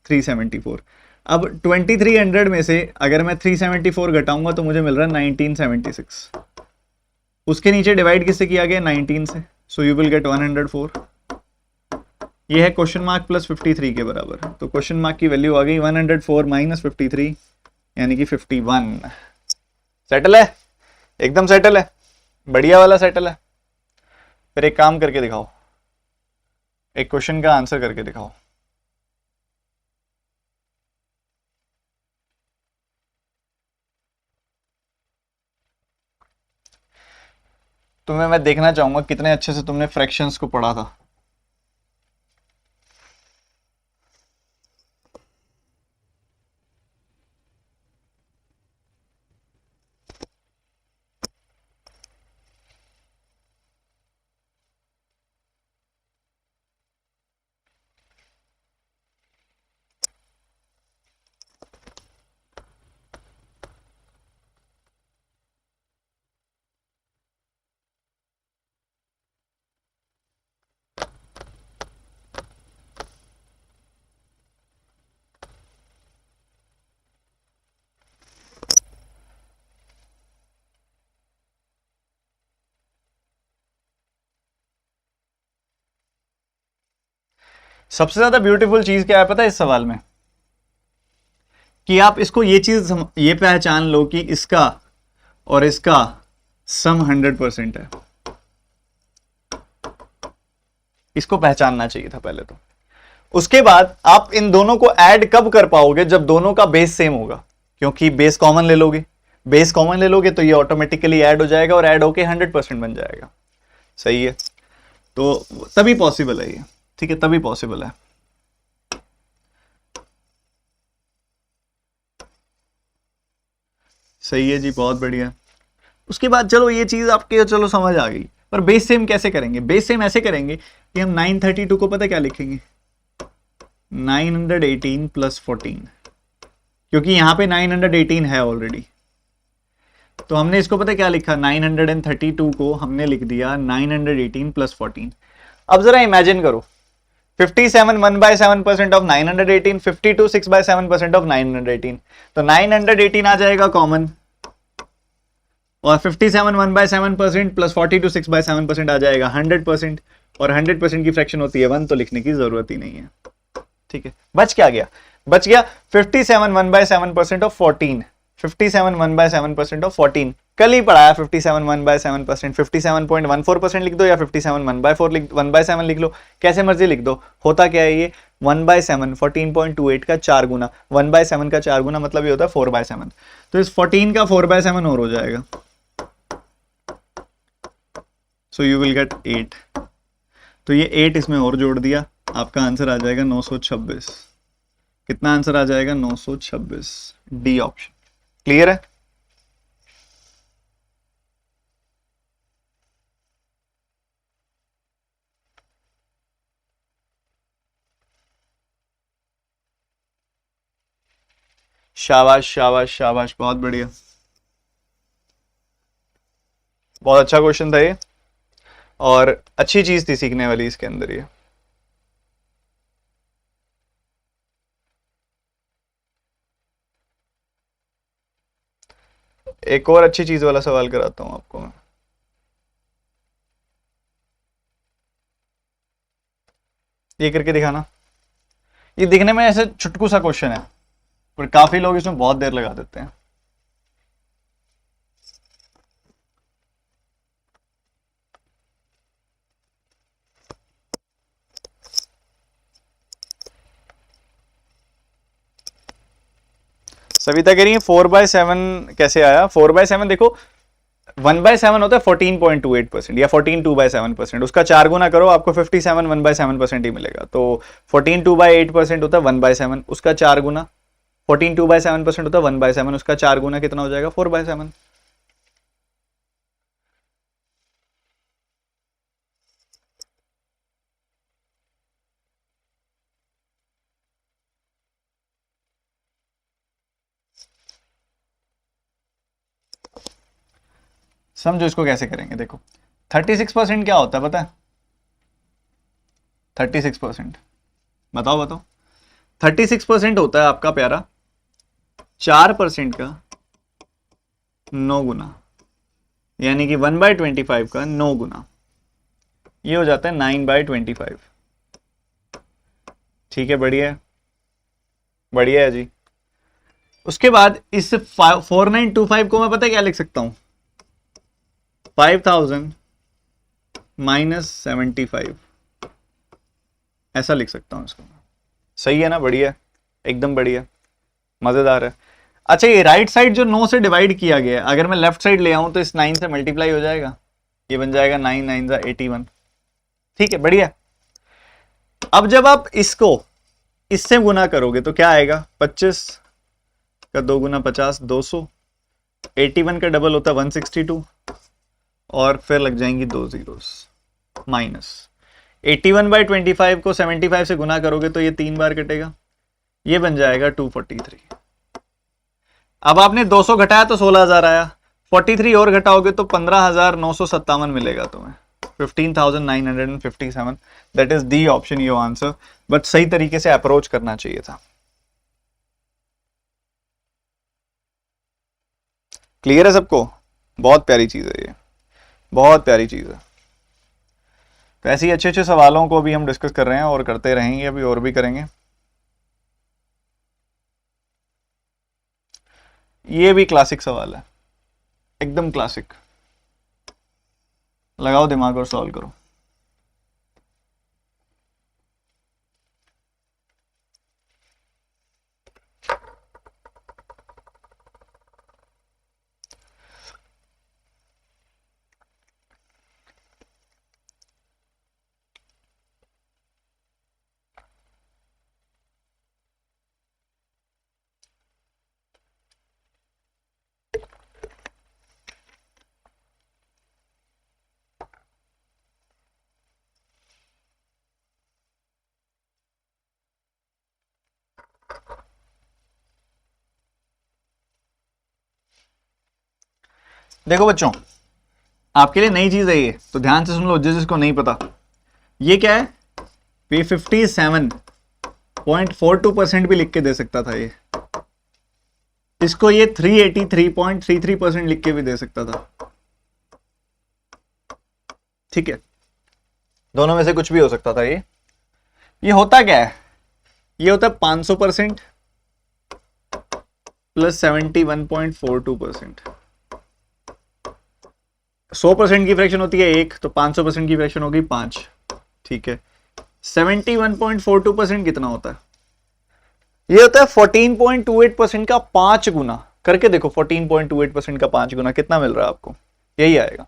374। अब 2300 में से अगर मैं 374 घटाऊंगा तो मुझे मिल रहा है 1976। उसके नीचे डिवाइड किससे किया गया? 19 से। So you will get 104। ये है क्वेश्चन मार्क प्लस 53 के बराबर। तो क्वेश्चन मार्क की वैल्यू आ गई 104 माइनस 53, यानी कि 51। सेटल है, एकदम सेटल है, बढ़िया वाला सेटल है। फिर एक काम करके दिखाओ, एक क्वेश्चन का आंसर करके दिखाओ। तुम्हें मैं देखना चाहूंगा कितने अच्छे से तुमने फ्रैक्शंस को पढ़ा था। सबसे ज्यादा ब्यूटीफुल चीज क्या है पता है इस सवाल में? कि आप इसको ये पहचान लो कि इसका और इसका सम 100% है। इसको पहचानना चाहिए था पहले तो। उसके बाद आप इन दोनों को ऐड कब कर पाओगे? जब दोनों का बेस सेम होगा, क्योंकि बेस कॉमन ले लोगे। बेस कॉमन ले लोगे तो ये ऑटोमेटिकली ऐड हो जाएगा और ऐड होके 100% बन जाएगा। सही है, तो तभी पॉसिबल है ये। ठीक है, तभी पॉसिबल है। सही है जी, बहुत बढ़िया। उसके बाद चलो ये चीज आपके चलो समझ आ गई। पर बेस सेम कैसे करेंगे? बेस सेम ऐसे करेंगे कि हम 932 को पता क्या लिखेंगे, 918 प्लस 14, क्योंकि यहां पे 918 है ऑलरेडी, तो हमने इसको पता क्या लिखा, 932 को हमने लिख दिया 918 प्लस 14। अब जरा इमेजिन करो, 57 1/7% ऑफ 918, 52 6/7% ऑफ 918, तो 918 आ जाएगा कॉमन, और 57 1/7% प्लस 42 6/7% आ जाएगा 100%, और 100% की फ्रैक्शन होती है 1, तो लिखने की जरूरत ही नहीं है। ठीक है, बच क्या गया? बच गया 57 1/7% ऑफ 14, 57 1/7% ऑफ 14, कल ही पढ़ाया 57 1/7%, 57.14% लिख दो या 57 1/7 लिख लो, कैसे मर्जी लिख दो। होता क्या है ये 1/7 14.28 का 4 गुना, 1/7 का 4 गुना मतलब ये होता है 4/7, तो इस 14 का 4/7 और हो जाएगा, सो यू विल गेट 8, तो ये 8 इसमें और जोड़ दिया, आपका आंसर आ जाएगा 926। कितना आंसर आ जाएगा? 926, डी ऑप्शन। क्लियर है? शाबाश शाबाश शाबाश, बहुत बढ़िया, बहुत अच्छा क्वेश्चन था ये, और अच्छी चीज थी सीखने वाली इसके अंदर ये। एक और अच्छी चीज वाला सवाल कराता हूं आपको मैं। ये करके दिखाना, ये दिखने में ऐसे छुटकू सा क्वेश्चन है, पर काफी लोग इसमें बहुत देर लगा देते हैं। सविता कह रही है 4/7 कैसे आया? 4/7 देखो, 1/7 होता है 14.28% या 14 2/7%, उसका 4 गुना करो आपको 57 1/7% ही मिलेगा, तो 14 2/8% होता है 1/7, उसका 4 गुना, 14 2/7% होता है 1/7, उसका 4 गुना कितना हो जाएगा? 4/7। समझो इसको कैसे करेंगे, देखो 36% क्या होता है पता है? 36%, बताओ बताओ, 36% होता है आपका प्यारा 4% का 9 गुना, यानी कि 1/25 का 9 गुना, ये हो जाता है 9/25। ठीक है, बढ़िया है, बढ़िया है जी। उसके बाद इस 4925 को मैं पता है क्या लिख सकता हूं? 5000 माइनस 75, ऐसा लिख सकता हूं इसको। सही है ना? बढ़िया, एकदम बढ़िया, मजेदार है। अच्छा, ये राइट साइड जो 9 से डिवाइड किया गया है, अगर मैं लेफ्ट साइड ले आऊं तो इस 9 से मल्टीप्लाई हो जाएगा, ये बन जाएगा 9 9 81। ठीक है, बढ़िया। अब जब आप इसको इससे गुना करोगे तो क्या आएगा? 25 का 2 गुना 50, 200, 81 का डबल होता है 162, और फिर लग जाएंगी 2 जीरोस, माइनस 81/25 को 75 से गुना करोगे तो ये 3 बार कटेगा, ये बन जाएगा 243। अब आपने 200 घटाया तो 16,000 आया, 43 और घटाओगे तो 15,957 मिलेगा तुम्हें, 15,957। That is the option your answer, but सही तरीके से अप्रोच करना चाहिए था। क्लियर है सबको? बहुत प्यारी चीज है ये, बहुत प्यारी चीज है। तो ऐसे ही अच्छे अच्छे सवालों को भी हम डिस्कस कर रहे हैं और करते रहेंगे, अभी और भी करेंगे। ये भी क्लासिक सवाल है, एकदम क्लासिक, लगाओ दिमाग और सॉल्व करो। देखो बच्चों, आपके लिए नई चीज है ये, तो ध्यान से सुन लो जिसको नहीं पता। ये क्या है, ये 57.42% भी लिख के दे सकता था ये, इसको ये 383.33% लिख के भी दे सकता था। ठीक है, दोनों में से कुछ भी हो सकता था ये होता क्या है, ये होता है 500% प्लस 71.42%। 100% की फ्रैक्शन होती है 1, तो 500% की फ्रैक्शन होगी 5। ठीक है, 71.42% कितना होता है, ये होता है 14.28% का 5 गुना। करके देखो 14.28% का 5 गुना कितना मिल रहा है आपको, यही आएगा।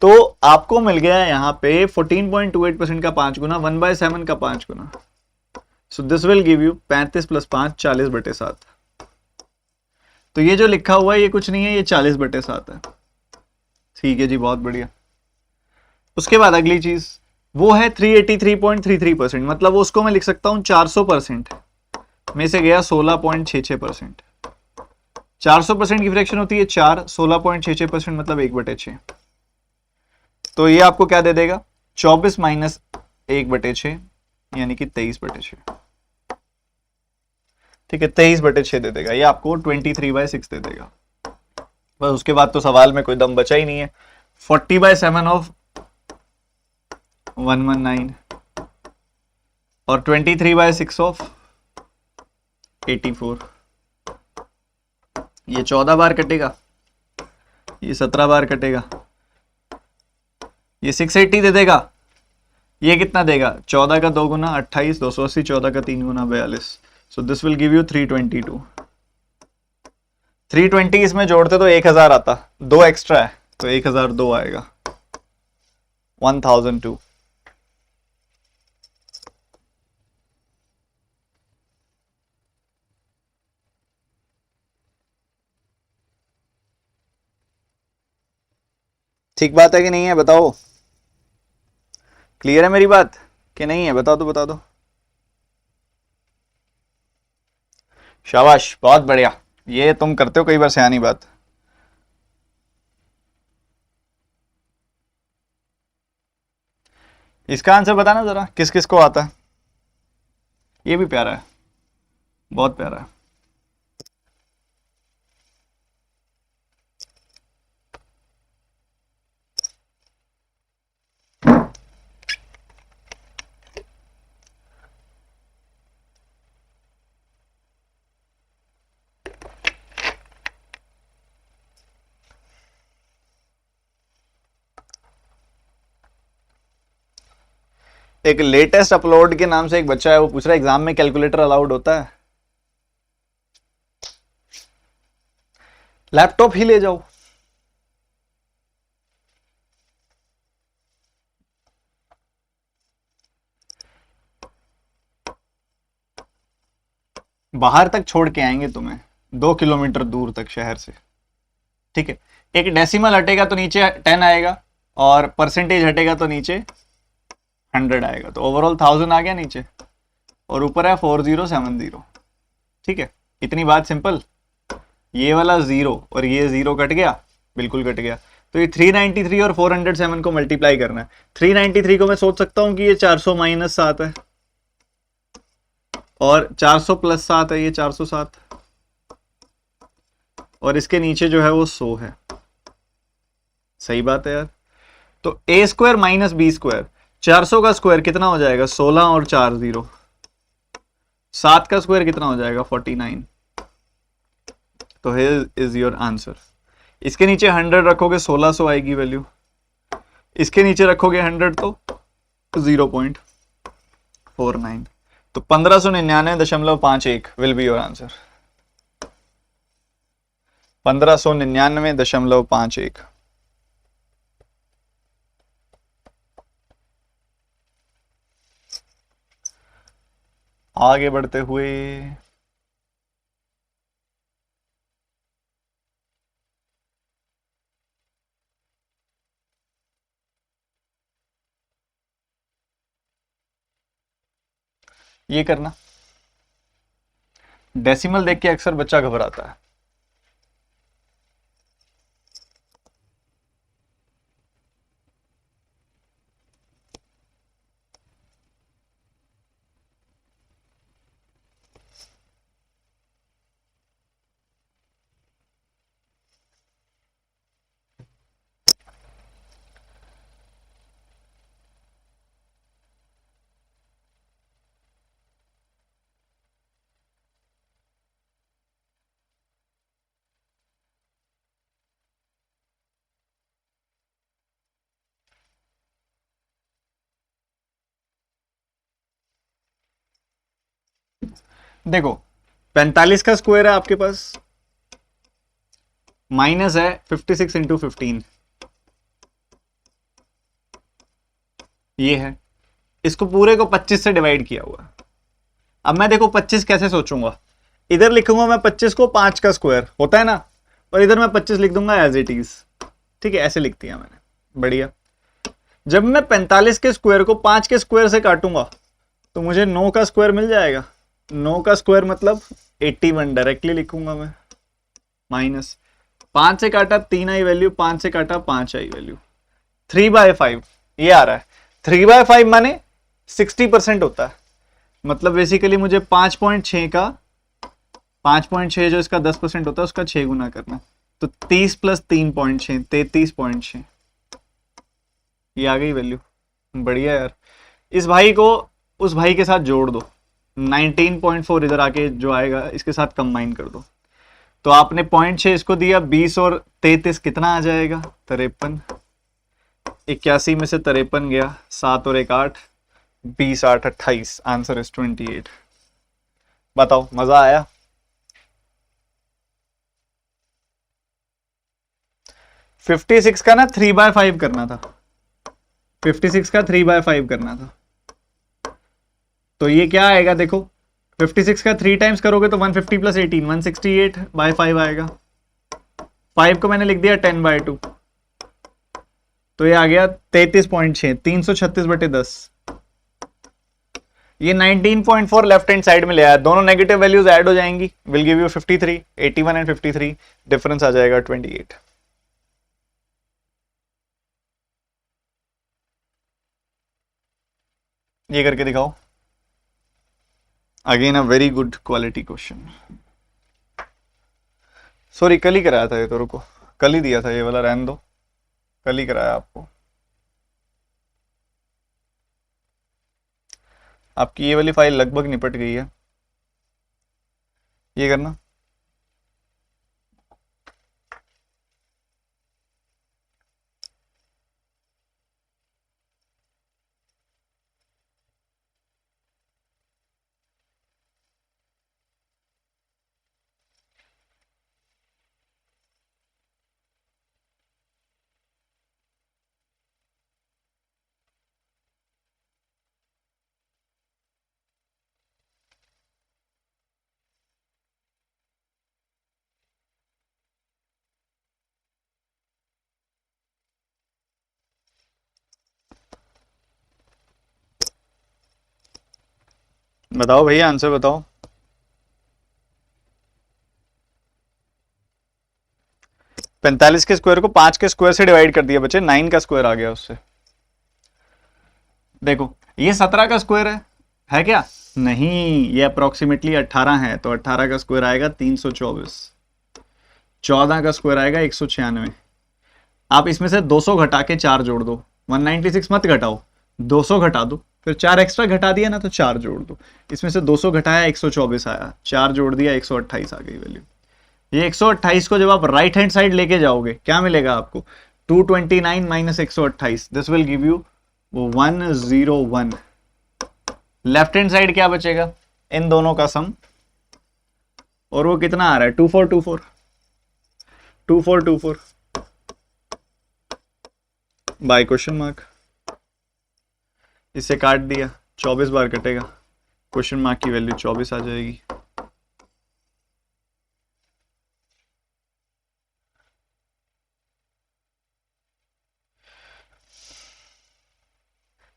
तो आपको मिल गया यहां पे 14.28% का 5 गुना 1/7 का 5 गुना। So this will give you 35 plus 5 40/7। तो ये जो लिखा हुआ है ये कुछ नहीं है, ये 40/7 है। ठीक है जी, बहुत बढ़िया। उसके बाद अगली चीज वो है 383.33%, मतलब उसको मैं लिख सकता हूं 400% में से गया 16.66%। 400% की फ्रैक्शन होती है 4, 16.66% मतलब 1/6। तो ये आपको क्या दे देगा, 24 माइनस 1/6 यानी कि 23/6। ठीक है, 23/6 दे देगा, ये आपको 23/6 दे देगा। बस उसके बाद तो सवाल में कोई दम बचा ही नहीं है। 40/7 ऑफ 119 और 23/6 ऑफ 84। ये 14 बार कटेगा, ये 17 बार कटेगा, ये 680 दे देगा। ये कितना देगा, 14 का 2 गुना 28, 280, 14 का 3 गुना 42। सो दिस विल गिव यू 322। 320 इसमें जोड़ते तो 1000 आता, 2 एक्स्ट्रा है तो 1002 आएगा, 1002। ठीक बात है कि नहीं है, बताओ। क्लियर है मेरी बात कि नहीं है, बता दो बता दो। शाबाश, बहुत बढ़िया, ये तुम करते हो कई बार सयानी बात। इसका आंसर बताना जरा, किस किस को आता है। ये भी प्यारा है, बहुत प्यारा है। एक लेटेस्ट अपलोड के नाम से एक बच्चा है, वो पूछ रहा है एग्जाम में कैलकुलेटर अलाउड होता है। लैपटॉप ही ले जाओ। बाहर तक छोड़ के आएंगे तुम्हें, 2 किलोमीटर दूर तक शहर से। ठीक है, एक डेसिमल हटेगा तो नीचे 10 आएगा, और परसेंटेज हटेगा तो नीचे 100 आएगा, तो ओवरऑल 1000 आ गया नीचे, और ऊपर है 4070। ठीक है, इतनी बात सिंपल। ये वाला 0 और ये 0 कट गया, बिल्कुल कट गया। तो ये 393 और 407 को मल्टीप्लाई करना है। 393 को मैं सोच सकता हूं कि ये 400 माइनस 7 है, और 400 प्लस 7 है, ये 407, और इसके नीचे जो है वो 100 है। सही बात है यार। तो ए स्क्वायर माइनस बी स्क्वायर, 400 का स्क्वायर कितना हो जाएगा, 16 और 4 0। 7 का स्क्वायर कितना हो जाएगा, 49। तो हियर इज योर आंसर। इसके नीचे 100 रखोगे 1600 आएगी वैल्यू, इसके नीचे रखोगे 100 तो 0.49। तो 1599.51 विल बी योर आंसर। 1599.51। आगे बढ़ते हुए ये करना, डेसिमल देख के अक्सर बच्चा घबराता है। देखो 45 का स्क्वायर है आपके पास, माइनस है 56 इंटू 15, ये है, इसको पूरे को 25 से डिवाइड किया हुआ। अब मैं देखो 25 कैसे सोचूंगा, इधर लिखूंगा मैं 25 को 5 का स्क्वायर होता है ना, और इधर मैं 25 लिख दूंगा एज इट इज। ठीक है, ऐसे लिख दिया मैंने, बढ़िया। जब मैं 45 के स्क्वायर को 5 के स्क्वायर से काटूंगा तो मुझे 9 का स्क्वायर मिल जाएगा। 9 का स्क्वायर मतलब 81 डायरेक्टली लिखूंगा मैं, माइनस 5 से काटा 3 आई वैल्यू, 5 से काटा 5 आई वैल्यू, 3/5 ये आ रहा है। 3/5 माने 60% होता है, मतलब बेसिकली मुझे 5.6 का 5.6 जो इसका 10% होता है उसका 6 गुना करना, तो 30 प्लस 3.6 33.6, ये आ गई वैल्यू। बढ़िया यार, इस भाई को उस भाई के साथ जोड़ दो, 19.4 इधर आके जो आएगा इसके साथ कंबाइन कर दो, तो आपने 0.6 इसको दिया, 20 और 33 कितना आ जाएगा 53, 81 में से 53 गया, 7 और 1 8, 20 8 28, आंसर इज 28। बताओ मजा आया? फिफ्टी सिक्स का ना 3/5 करना था, 56 का 3/5 करना था, तो ये क्या आएगा देखो, 56 का 3 टाइम्स करोगे तो 150 प्लस 18 168/5 आएगा। 5 को मैंने लिख दिया 10/2, तो ये आ गया 33.6, 336/10। ये 19.4 लेफ्ट हैंड साइड में ले आया, दोनों नेगेटिव वैल्यूज ऐड हो जाएंगी, will give you 53, 81 and 53, difference आ जाएगा 28। ये करके दिखाओ। Again a very good quality question. Sorry कल ही कराया था ये, तो रुको, कल ही दिया था ये वाला, रहने दो, कल ही कराया आपको। आपकी ये वाली फाइल लगभग निपट गई है, ये करना। बताओ भैया, आंसर बताओ। पैंतालीस के स्क्वायर को 5 के स्क्वायर से डिवाइड कर दिया बच्चे, 9 का स्क्वायर आ गया उससे। देखो ये 17 का स्क्वायर है क्या? नहीं, ये अप्रोक्सीमेटली 18 है, तो 18 का स्क्वायर आएगा 324, 14 का स्क्वायर आएगा 196। आप इसमें से 200 घटा के 4 जोड़ दो, 196 मत घटाओ, 200 घटा दो, फिर 4 एक्स्ट्रा घटा दिया ना तो 4 जोड़ दो, इसमें से 200 घटाया 124 आया, 4 जोड़ दिया 128 आ गई वैल्यू। ये 128 को जब आप राइट हैंड साइड लेके जाओगे क्या मिलेगा आपको? 229 minus 128, this will give you 101। Left hand side क्या बचेगा? इन दोनों का सम, और वो कितना आ रहा है? 2424, 2424 बाय क्वेश्चन मार्क, इसे काट दिया, 24 बार कटेगा, क्वेश्चन मार्क की वैल्यू 24 आ जाएगी।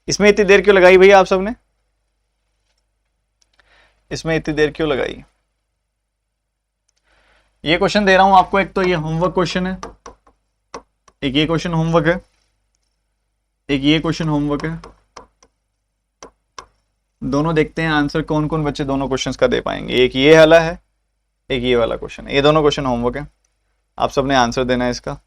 इसमें इतनी देर क्यों लगाई भैया आप सबने? इसमें इतनी देर क्यों लगाई? ये क्वेश्चन दे रहा हूं आपको, एक तो ये होमवर्क क्वेश्चन है, एक ये क्वेश्चन होमवर्क है, एक ये क्वेश्चन होमवर्क है। दोनों देखते हैं आंसर कौन कौन बच्चे दोनों क्वेश्चंस का दे पाएंगे। एक ये वाला है, एक ये वाला क्वेश्चन है, ये दोनों क्वेश्चन होमवर्क है, आप सबने आंसर देना है इसका।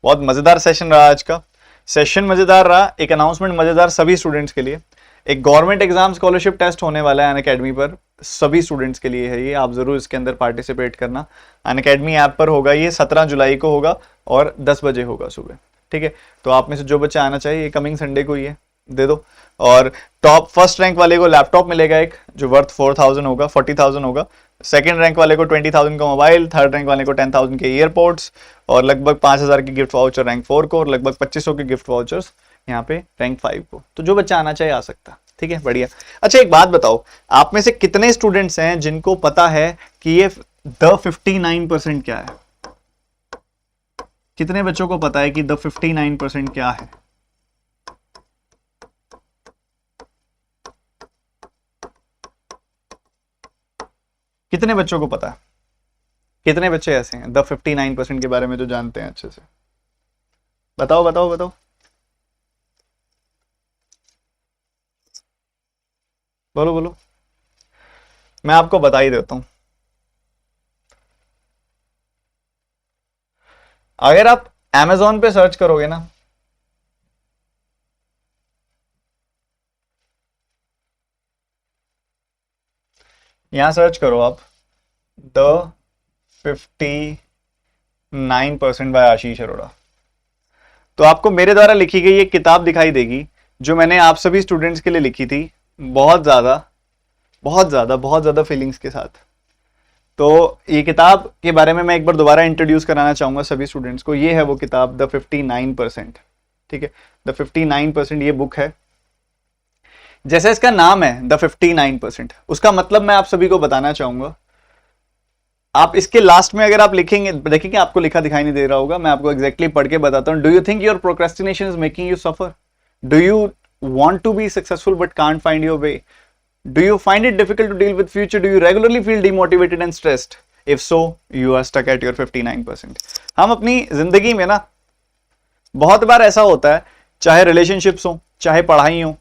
बहुत मजेदार सेशन रहा आज का, सेशन मजेदार रहा, एक अनाउंसमेंट मजेदार सभी स्टूडेंट्स के लिए। एक गवर्नमेंट एग्जाम स्कॉलरशिप टेस्ट होने वाला है अनअकैडमी पर, सभी स्टूडेंट्स के लिए है ये, आप जरूर इसके अंदर पार्टिसिपेट करना। अनअकैडमी ऐप पर होगा ये, 17 जुलाई को होगा और 10 बजे होगा सुबह, ठीक है। तो आप में से जो बच्चा आना चाहिए, ये कमिंग संडे को ही है, दे दो। और टॉप फर्स्ट रैंक वाले को लैपटॉप मिलेगा एक, जो वर्थ 4000 होगा, 40,000 होगा। सेकंड रैंक वाले को 20,000 का मोबाइल, थर्ड रैंक वाले को 10,000 के ईयरपोर्ट्स, और लगभग 5,000 की गिफ्ट वाउचर रैंक 4 को, और लगभग 2500 के गिफ्ट वाउचर्स यहाँ पे रैंक 5 को। तो जो बच्चा आना चाहिए आ सकता। ठीक है, बढ़िया। अच्छा एक बात बताओ, आप में से कितने स्टूडेंट्स हैं जिनको पता है कि ये द 59% क्या है? कितने बच्चों को पता है कि द 59% क्या है? कितने बच्चों को पता है? कितने बच्चे ऐसे हैं द 59% के बारे में जो जानते हैं अच्छे से? बताओ बताओ बताओ। बोलो बोलो, मैं आपको बता ही देता हूं। अगर आप Amazon पे सर्च करोगे ना, यहां सर्च करो आप द 59% बाय आशीष अरोड़ा, तो आपको मेरे द्वारा लिखी गई एक किताब दिखाई देगी जो मैंने आप सभी स्टूडेंट्स के लिए लिखी थी, बहुत ज्यादा बहुत ज्यादा बहुत ज्यादा फीलिंग्स के साथ। तो ये किताब के बारे में मैं एक बार दोबारा इंट्रोड्यूस कराना चाहूंगा सभी स्टूडेंट्स को। ये है वो किताब द 59%। ठीक है, द 59% ये बुक है। जैसे इसका नाम है द 59%, उसका मतलब मैं आप सभी को बताना चाहूंगा। आप इसके लास्ट में अगर आप लिखेंगे, देखिए आपको लिखा दिखाई नहीं दे रहा होगा, मैं आपको एग्जैक्टली पढ़ के बताता हूं। Do you think your procrastination is making you suffer? Do you want to be successful but can't find your way? Do you find it difficult to deal with future? Do you regularly feel demotivated and stressed? If so, you are stuck at your 59%. हम अपनी जिंदगी में ना बहुत बार ऐसा होता है, चाहे रिलेशनशिप्स हो, चाहे पढ़ाई हो,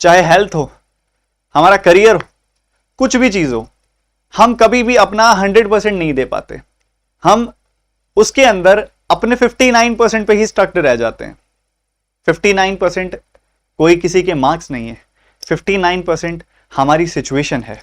चाहे हेल्थ हो, हमारा करियर हो, कुछ भी चीज हो, हम कभी भी अपना 100% नहीं दे पाते। हम उसके अंदर अपने 59% पे ही स्टक रह जाते हैं। 59% कोई किसी के मार्क्स नहीं है, 59% हमारी सिचुएशन है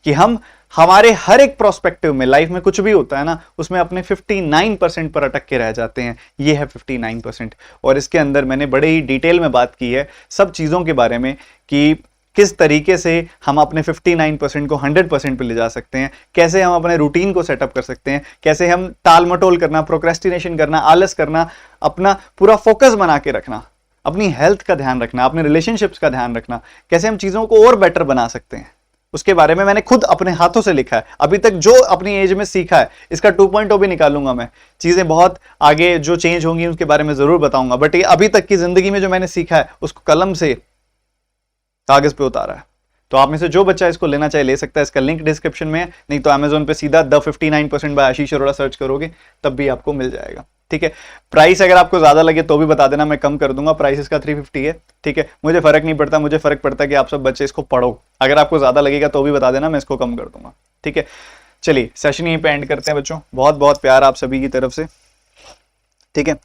कि हम हमारे हर एक प्रोस्पेक्टिव में, लाइफ में कुछ भी होता है ना, उसमें अपने 59% पर अटक के रह जाते हैं। ये है 59%। और इसके अंदर मैंने बड़े ही डिटेल में बात की है सब चीज़ों के बारे में कि किस तरीके से हम अपने 59% को 100% पे ले जा सकते हैं, कैसे हम अपने रूटीन को सेटअप कर सकते हैं, कैसे हम टाल मटोल करना, प्रोक्रेस्टिनेशन करना, आलस करना, अपना पूरा फोकस बना के रखना, अपनी हेल्थ का ध्यान रखना, अपने रिलेशनशिप्स का ध्यान रखना, कैसे हम चीज़ों को और बेटर बना सकते हैं, उसके बारे में मैंने खुद अपने हाथों से लिखा है। अभी तक जो अपनी एज में सीखा है, इसका 2.0 भी निकालूंगा मैं। चीज़ें बहुत आगे जो चेंज होंगी उसके बारे में ज़रूर बताऊंगा, बट ये अभी तक की ज़िंदगी में जो मैंने सीखा है उसको कलम से कागज़ पे उतारा है। तो आप में से जो बच्चा इसको लेना चाहे ले सकता है। इसका लिंक डिस्क्रिप्शन में है, नहीं तो अमेजोन पे सीधा the 59% by Ashish Arora search करोगे तब भी आपको मिल जाएगा। ठीक है, प्राइस अगर आपको ज्यादा लगे तो भी बता देना, मैं कम कर दूंगा। प्राइस इसका 350 है। ठीक है, मुझे फर्क नहीं पड़ता, मुझे फर्क पड़ता है कि आप सब बच्चे इसको पढ़ो। अगर आपको ज्यादा लगेगा तो भी बता देना, मैं इसको कम कर दूंगा। ठीक है, चलिए सेशन यहीं पे एंड करते हैं बच्चों। बहुत बहुत प्यार आप सभी की तरफ से। ठीक है,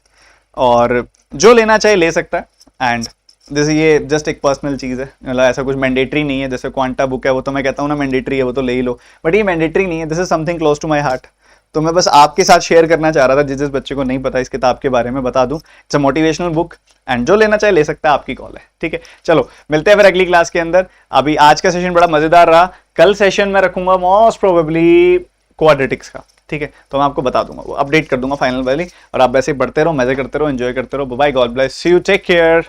और जो लेना चाहे ले सकता है। एंड जैसे ये जस्ट एक पर्सनल चीज़ है, मतलब ऐसा कुछ मैंडेटरी नहीं है। जैसे क्वांटा बुक है वो तो मैं कहता हूँ ना मैंडेटरी है, वो तो ले ही लो, बट ये मैंडेटरी नहीं है। This is something close to my heart. तो मैं बस आपके साथ शेयर करना चाह रहा था, जिस बच्चे को नहीं पता इस किताब के बारे में बता दूं। It's a motivational book and जो लेना चाहे ले सकता है, आपकी कॉल है। ठीक है, चलो मिलते हैं फिर अगली क्लास के अंदर। अभी आज का सेशन बड़ा मजेदार रहा। कल सेशन में रखूंगा मोस्ट प्रोबेबली क्वाड्रेटिक्स का। ठीक है, तो मैं आपको बता दूंगा, वो अपडेट कर दूंगा फाइनल वाली। और आप वैसे पढ़ते रहो, मजे करते रहो, एंजॉय करते रहो। Bye, God bless you, take care.